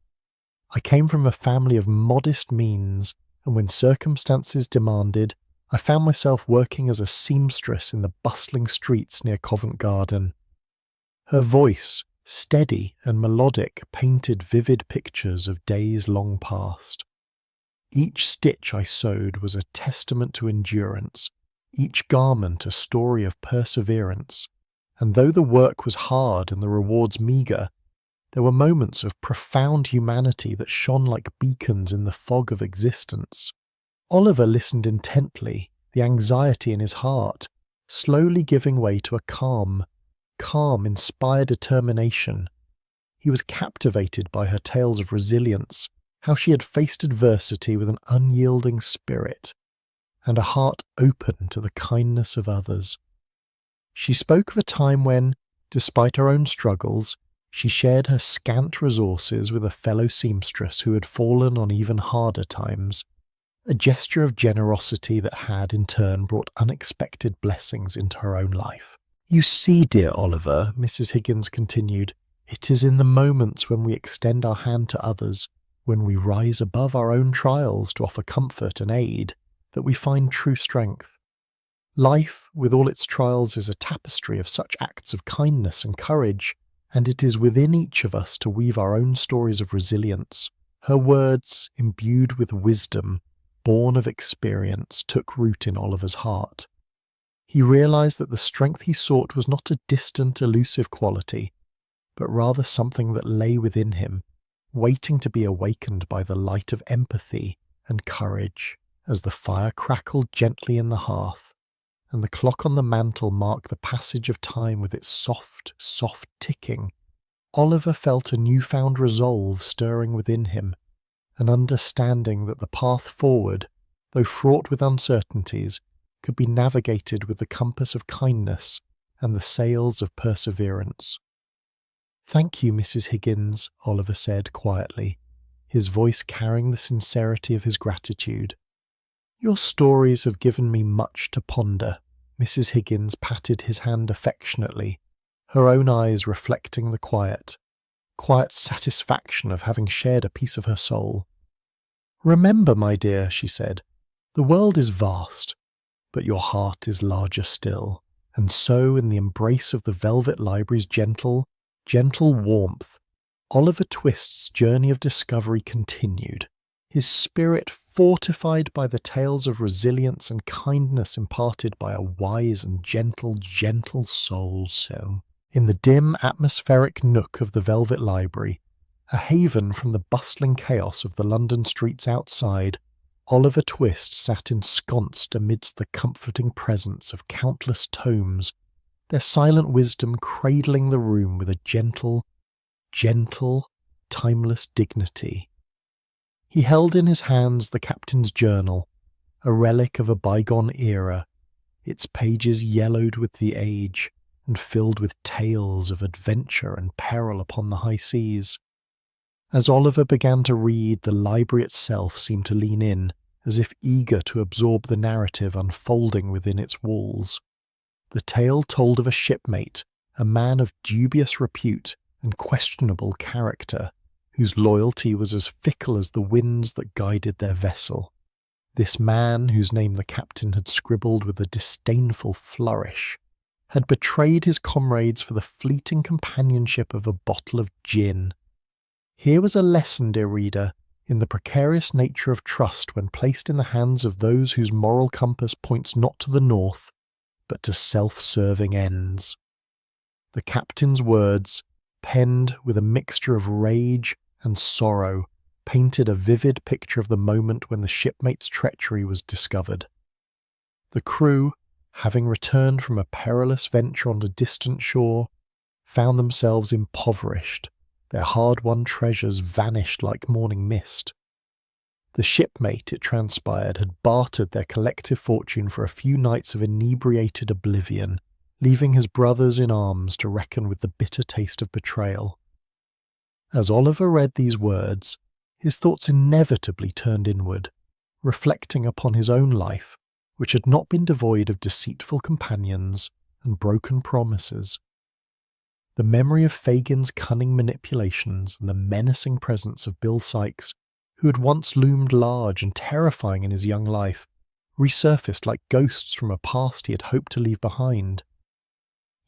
I came from a family of modest means, and when circumstances demanded, I found myself working as a seamstress in the bustling streets near Covent Garden." Her voice, steady and melodic, painted vivid pictures of days long past. "Each stitch I sewed was a testament to endurance, each garment a story of perseverance, and though the work was hard and the rewards meagre, there were moments of profound humanity that shone like beacons in the fog of existence." Oliver listened intently, the anxiety in his heart slowly giving way to a calm, inspired determination. He was captivated by her tales of resilience, how she had faced adversity with an unyielding spirit, and a heart open to the kindness of others. She spoke of a time when, despite her own struggles, she shared her scant resources with a fellow seamstress who had fallen on even harder times, a gesture of generosity that had, in turn, brought unexpected blessings into her own life. "You see, dear Oliver," Mrs. Higgins continued, "it is in the moments when we extend our hand to others, when we rise above our own trials to offer comfort and aid, that we find true strength. Life, with all its trials, is a tapestry of such acts of kindness and courage, and it is within each of us to weave our own stories of resilience. Her words, imbued with wisdom, born of experience, took root in Oliver's heart. He realized that the strength he sought was not a distant, elusive quality, but rather something that lay within him, waiting to be awakened by the light of empathy and courage. As the fire crackled gently in the hearth, and the clock on the mantel marked the passage of time with its soft, soft ticking, Oliver felt a newfound resolve stirring within him, an understanding that the path forward, though fraught with uncertainties, could be navigated with the compass of kindness and the sails of perseverance. "Thank you, Mrs. Higgins," Oliver said quietly, his voice carrying the sincerity of his gratitude. "Your stories have given me much to ponder." Mrs. Higgins patted his hand affectionately, her own eyes reflecting the quiet satisfaction of having shared a piece of her soul. "Remember, my dear," she said, "the world is vast, but your heart is larger still." And so, in the embrace of the velvet library's gentle warmth, Oliver Twist's journey of discovery continued, his spirit fortified by the tales of resilience and kindness imparted by a wise and gentle soul. So, in the dim atmospheric nook of the velvet library, a haven from the bustling chaos of the London streets outside, Oliver Twist sat ensconced amidst the comforting presence of countless tomes, their silent wisdom cradling the room with a gentle, timeless dignity. He held in his hands the captain's journal, a relic of a bygone era, its pages yellowed with the age and filled with tales of adventure and peril upon the high seas. As Oliver began to read, the library itself seemed to lean in, as if eager to absorb the narrative unfolding within its walls. The tale told of a shipmate, a man of dubious repute and questionable character, whose loyalty was as fickle as the winds that guided their vessel. This man, whose name the captain had scribbled with a disdainful flourish, had betrayed his comrades for the fleeting companionship of a bottle of gin. Here was a lesson, dear reader, in the precarious nature of trust when placed in the hands of those whose moral compass points not to the north, but to self-serving ends. The captain's words, penned with a mixture of rage and sorrow, painted a vivid picture of the moment when the shipmate's treachery was discovered. The crew, having returned from a perilous venture on a distant shore, found themselves impoverished, their hard-won treasures vanished like morning mist. The shipmate, it transpired, had bartered their collective fortune for a few nights of inebriated oblivion, leaving his brothers in arms to reckon with the bitter taste of betrayal. As Oliver read these words, his thoughts inevitably turned inward, reflecting upon his own life, which had not been devoid of deceitful companions and broken promises. The memory of Fagin's cunning manipulations and the menacing presence of Bill Sikes, who had once loomed large and terrifying in his young life, resurfaced like ghosts from a past he had hoped to leave behind.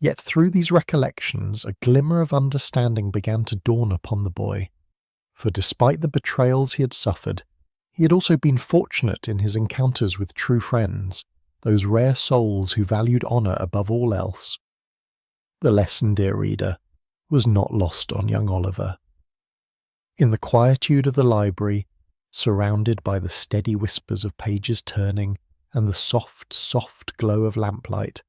Yet through these recollections a glimmer of understanding began to dawn upon the boy, for despite the betrayals he had suffered, he had also been fortunate in his encounters with true friends, those rare souls who valued honour above all else. The lesson, dear reader, was not lost on young Oliver. In the quietude of the library, surrounded by the steady whispers of pages turning and the soft glow of lamplight,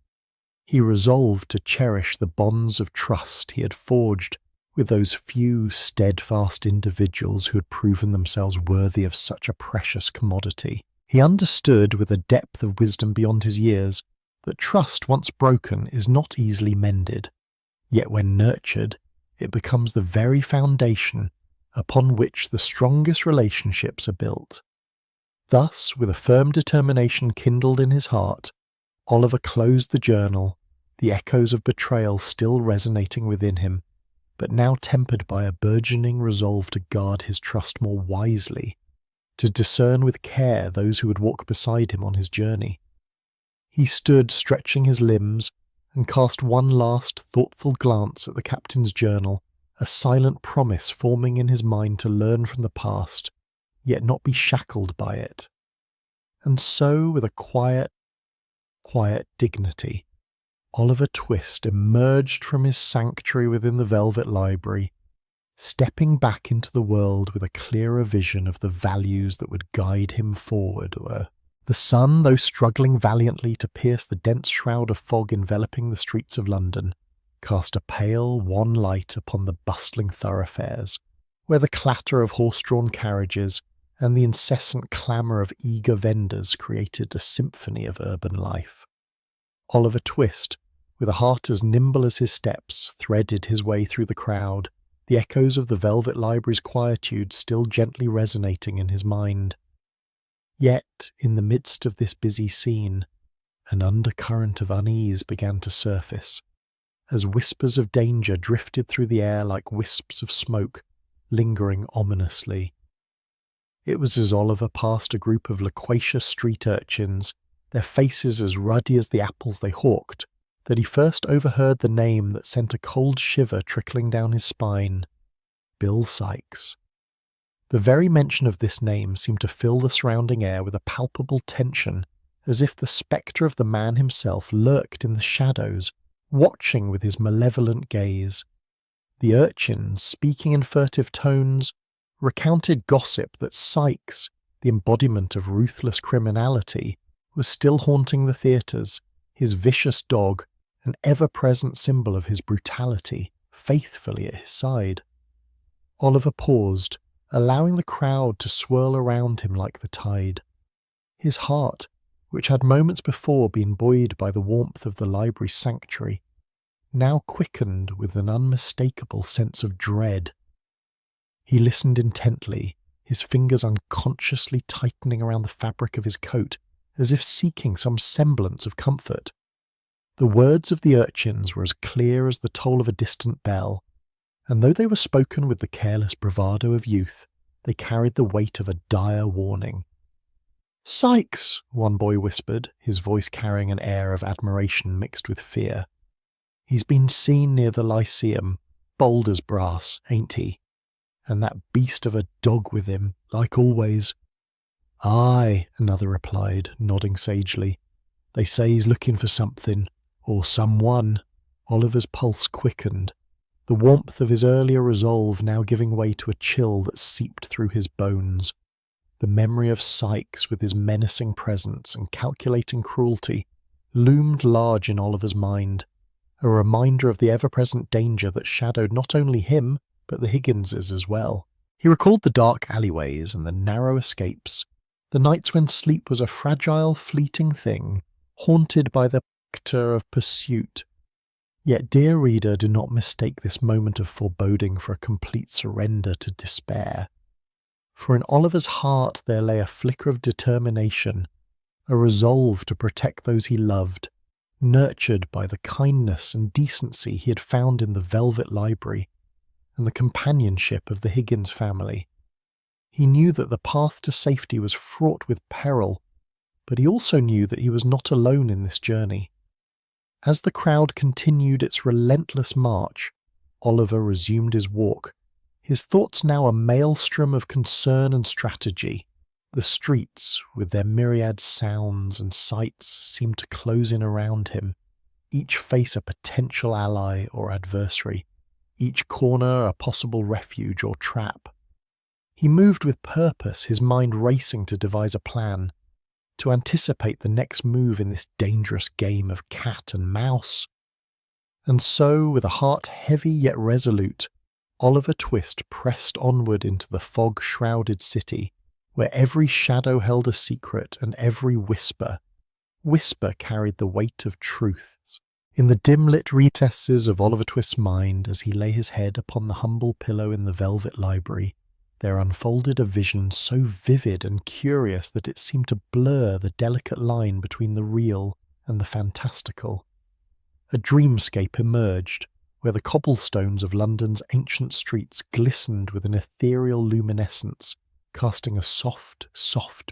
he resolved to cherish the bonds of trust he had forged with those few steadfast individuals who had proven themselves worthy of such a precious commodity. He understood with a depth of wisdom beyond his years that trust once broken is not easily mended, yet when nurtured, it becomes the very foundation upon which the strongest relationships are built. Thus, with a firm determination kindled in his heart, Oliver closed the journal, the echoes of betrayal still resonating within him, but now tempered by a burgeoning resolve to guard his trust more wisely, to discern with care those who would walk beside him on his journey. He stood stretching his limbs and cast one last thoughtful glance at the captain's journal, a silent promise forming in his mind to learn from the past, yet not be shackled by it. And so, with a quiet dignity, Oliver Twist emerged from his sanctuary within the Velvet Library, stepping back into the world with a clearer vision of the values that would guide him forward. The sun, though struggling valiantly to pierce the dense shroud of fog enveloping the streets of London, cast a pale, wan light upon the bustling thoroughfares, where the clatter of horse-drawn carriages and the incessant clamour of eager vendors created a symphony of urban life. Oliver Twist, with a heart as nimble as his steps, threaded his way through the crowd, the echoes of the Velvet Library's quietude still gently resonating in his mind. Yet, in the midst of this busy scene, an undercurrent of unease began to surface, as whispers of danger drifted through the air like wisps of smoke, lingering ominously. It was as Oliver passed a group of loquacious street urchins, their faces as ruddy as the apples they hawked, that he first overheard the name that sent a cold shiver trickling down his spine: Bill Sikes. The very mention of this name seemed to fill the surrounding air with a palpable tension, as if the spectre of the man himself lurked in the shadows, watching with his malevolent gaze. The urchins, speaking in furtive tones, recounted gossip that Sikes, the embodiment of ruthless criminality, was still haunting the theatres, his vicious dog, an ever-present symbol of his brutality, faithfully at his side. Oliver paused, allowing the crowd to swirl around him like the tide. His heart, which had moments before been buoyed by the warmth of the library's sanctuary, now quickened with an unmistakable sense of dread. He listened intently, his fingers unconsciously tightening around the fabric of his coat, as if seeking some semblance of comfort. The words of the urchins were as clear as the toll of a distant bell, and though they were spoken with the careless bravado of youth, they carried the weight of a dire warning. "Sikes!" one boy whispered, his voice carrying an air of admiration mixed with fear. "He's been seen near the Lyceum, bold as brass, ain't he? And that beast of a dog with him, like always." "Aye," another replied, nodding sagely. "They say he's looking for something, or someone." Oliver's pulse quickened, the warmth of his earlier resolve now giving way to a chill that seeped through his bones. The memory of Sikes with his menacing presence and calculating cruelty loomed large in Oliver's mind, a reminder of the ever-present danger that shadowed not only him, but the Higginses as well. He recalled the dark alleyways and the narrow escapes, the nights when sleep was a fragile, fleeting thing, haunted by the spectre of pursuit. Yet, dear reader, do not mistake this moment of foreboding for a complete surrender to despair. For in Oliver's heart there lay a flicker of determination, a resolve to protect those he loved, nurtured by the kindness and decency he had found in the Velvet Library and the companionship of the Higgins family. He knew that the path to safety was fraught with peril, but he also knew that he was not alone in this journey. As the crowd continued its relentless march, Oliver resumed his walk, his thoughts now a maelstrom of concern and strategy. The streets, with their myriad sounds and sights, seemed to close in around him, each face a potential ally or adversary, each corner a possible refuge or trap. He moved with purpose, his mind racing to devise a plan, to anticipate the next move in this dangerous game of cat and mouse. And so, with a heart heavy yet resolute, Oliver Twist pressed onward into the fog-shrouded city, where every shadow held a secret and every whisper carried the weight of truth. In the dim-lit recesses of Oliver Twist's mind, as he lay his head upon the humble pillow in the Velvet Library, there unfolded a vision so vivid and curious that it seemed to blur the delicate line between the real and the fantastical. A dreamscape emerged, where the cobblestones of London's ancient streets glistened with an ethereal luminescence, casting a soft,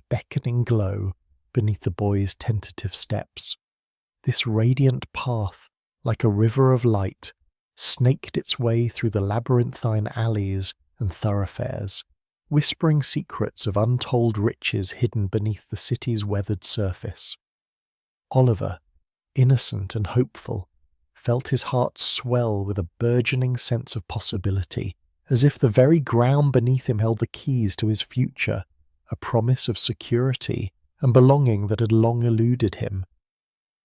beckoning glow beneath the boy's tentative steps. This radiant path, like a river of light, snaked its way through the labyrinthine alleys and thoroughfares, whispering secrets of untold riches hidden beneath the city's weathered surface. Oliver, innocent and hopeful, felt his heart swell with a burgeoning sense of possibility, as if the very ground beneath him held the keys to his future, a promise of security and belonging that had long eluded him.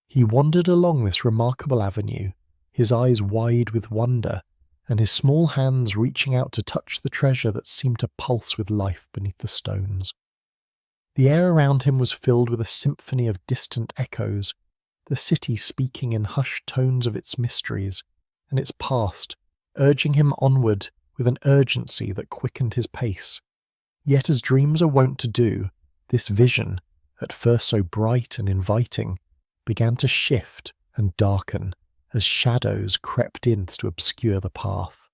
He wandered along this remarkable avenue, his eyes wide with wonder, and his small hands reaching out to touch the treasure that seemed to pulse with life beneath the stones. The air around him was filled with a symphony of distant echoes, the city speaking in hushed tones of its mysteries and its past, urging him onward with an urgency that quickened his pace. Yet as dreams are wont to do, this vision, at first so bright and inviting, began to shift and darken as shadows crept in to obscure the path.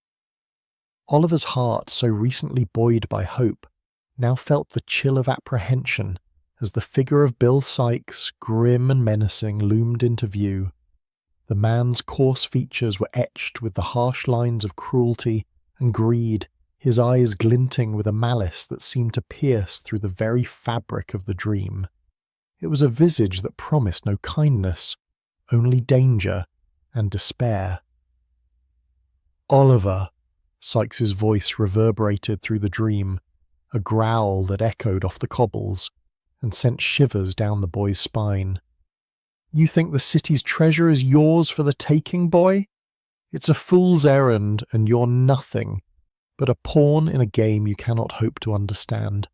Oliver's heart, so recently buoyed by hope, now felt the chill of apprehension as the figure of Bill Sikes, grim and menacing, loomed into view. The man's coarse features were etched with the harsh lines of cruelty and greed, his eyes glinting with a malice that seemed to pierce through the very fabric of the dream. It was a visage that promised no kindness, only danger and despair. "Oliver," Sykes's voice reverberated through the dream, a growl that echoed off the cobbles and sent shivers down the boy's spine. "You think the city's treasure is yours for the taking, boy? It's a fool's errand, and you're nothing but a pawn in a game you cannot hope to understand."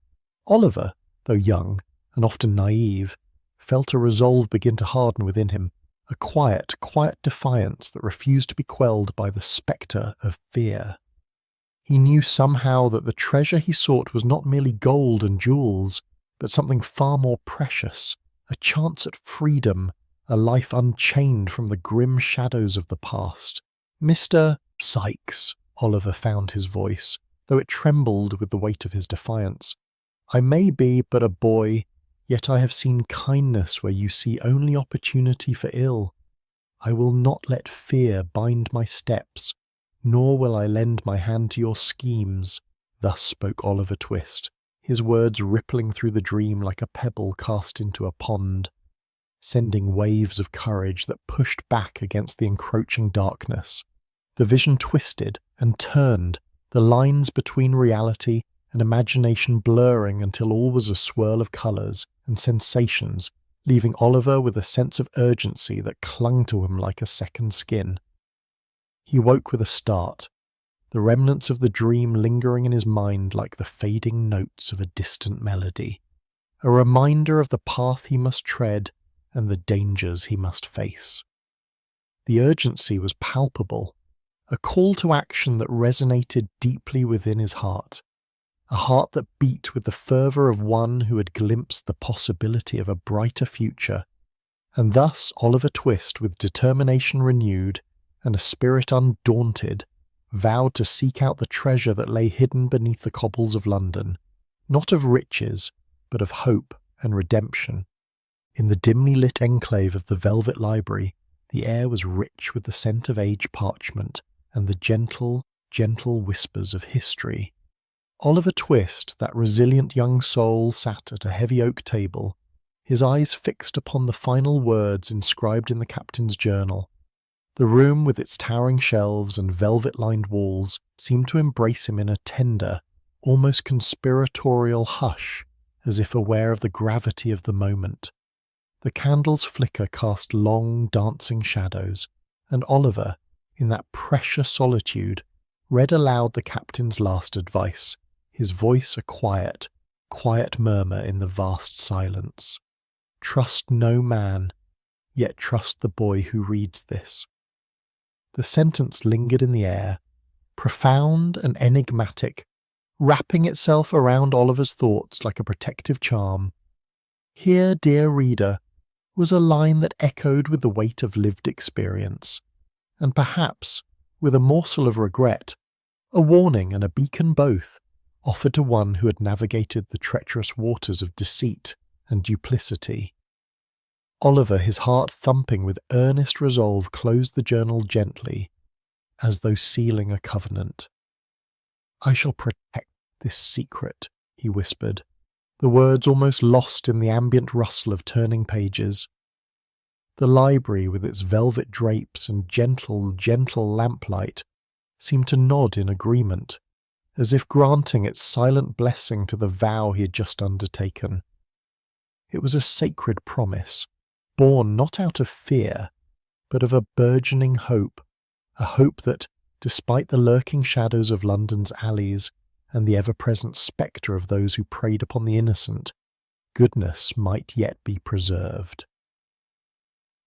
Oliver, though young and often naive, felt a resolve begin to harden within him, a quiet defiance that refused to be quelled by the spectre of fear. He knew somehow that the treasure he sought was not merely gold and jewels, but something far more precious, a chance at freedom, a life unchained from the grim shadows of the past. "Mr. Sykes," Oliver found his voice, though it trembled with the weight of his defiance. "I may be but a boy, yet I have seen kindness where you see only opportunity for ill. I will not let fear bind my steps, nor will I lend my hand to your schemes." Thus spoke Oliver Twist, his words rippling through the dream like a pebble cast into a pond, sending waves of courage that pushed back against the encroaching darkness. The vision twisted and turned, the lines between reality and imagination blurring until all was a swirl of colours and sensations, leaving Oliver with a sense of urgency that clung to him like a second skin. He woke with a start, the remnants of the dream lingering in his mind like the fading notes of a distant melody, a reminder of the path he must tread and the dangers he must face. The urgency was palpable, a call to action that resonated deeply within his heart, a heart that beat with the fervour of one who had glimpsed the possibility of a brighter future. And thus Oliver Twist, with determination renewed and a spirit undaunted, vowed to seek out the treasure that lay hidden beneath the cobbles of London, not of riches, but of hope and redemption. In the dimly lit enclave of the Velvet Library, the air was rich with the scent of aged parchment and the gentle whispers of history. Oliver Twist, that resilient young soul, sat at a heavy oak table, his eyes fixed upon the final words inscribed in the captain's journal. The room, with its towering shelves and velvet-lined walls, seemed to embrace him in a tender, almost conspiratorial hush, as if aware of the gravity of the moment. The candle's flicker cast long, dancing shadows, and Oliver, in that precious solitude, read aloud the captain's last advice, his voice a quiet murmur in the vast silence. "Trust no man, yet trust the boy who reads this." The sentence lingered in the air, profound and enigmatic, wrapping itself around Oliver's thoughts like a protective charm. Here, dear reader, was a line that echoed with the weight of lived experience, and perhaps, with a morsel of regret, a warning and a beacon both, offered to one who had navigated the treacherous waters of deceit and duplicity. Oliver, his heart thumping with earnest resolve, closed the journal gently, as though sealing a covenant. "I shall protect this secret," he whispered, the words almost lost in the ambient rustle of turning pages. The library, with its velvet drapes and gentle, gentle lamplight, seemed to nod in agreement, as if granting its silent blessing to the vow he had just undertaken. It was a sacred promise, born not out of fear, but of a burgeoning hope, a hope that, despite the lurking shadows of London's alleys and the ever-present spectre of those who preyed upon the innocent, goodness might yet be preserved.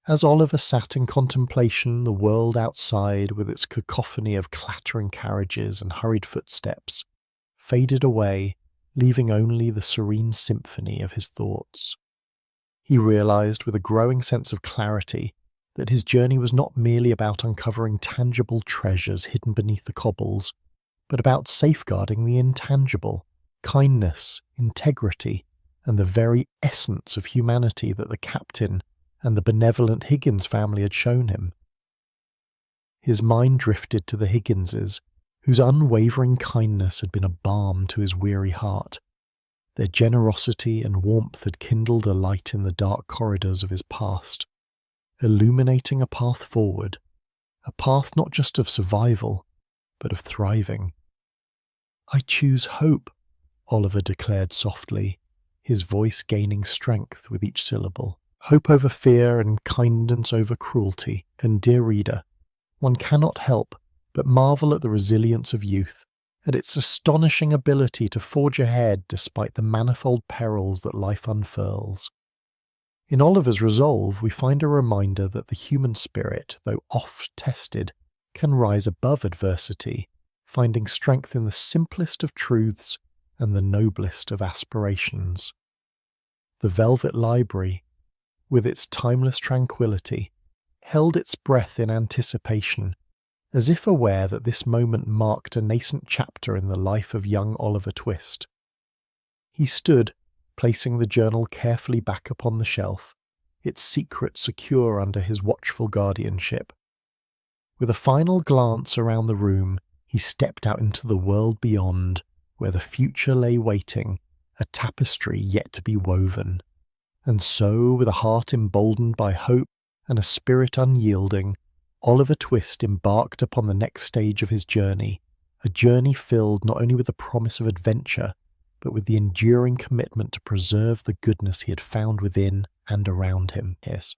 As Oliver sat in contemplation, the world outside, with its cacophony of clattering carriages and hurried footsteps, faded away, leaving only the serene symphony of his thoughts. He realized with a growing sense of clarity that his journey was not merely about uncovering tangible treasures hidden beneath the cobbles, but about safeguarding the intangible, kindness, integrity, and the very essence of humanity that the captain and the benevolent Higgins family had shown him. His mind drifted to the Higginses, whose unwavering kindness had been a balm to his weary heart. Their generosity and warmth had kindled a light in the dark corridors of his past, illuminating a path forward, a path not just of survival, but of thriving. "I choose hope," Oliver declared softly, his voice gaining strength with each syllable. "Hope over fear and kindness over cruelty. And, dear reader, one cannot help but marvel at the resilience of youth, at its astonishing ability to forge ahead despite the manifold perils that life unfurls. In Oliver's resolve we find a reminder that the human spirit, though oft tested, can rise above adversity, finding strength in the simplest of truths and the noblest of aspirations. The velvet library, with its timeless tranquillity, held its breath in anticipation, as if aware that this moment marked a nascent chapter in the life of young Oliver Twist. He stood, placing the journal carefully back upon the shelf, its secret secure under his watchful guardianship. With a final glance around the room, he stepped out into the world beyond, where the future lay waiting, a tapestry yet to be woven. And so, with a heart emboldened by hope and a spirit unyielding, Oliver Twist embarked upon the next stage of his journey, a journey filled not only with the promise of adventure, but with the enduring commitment to preserve the goodness he had found within and around him. Yes.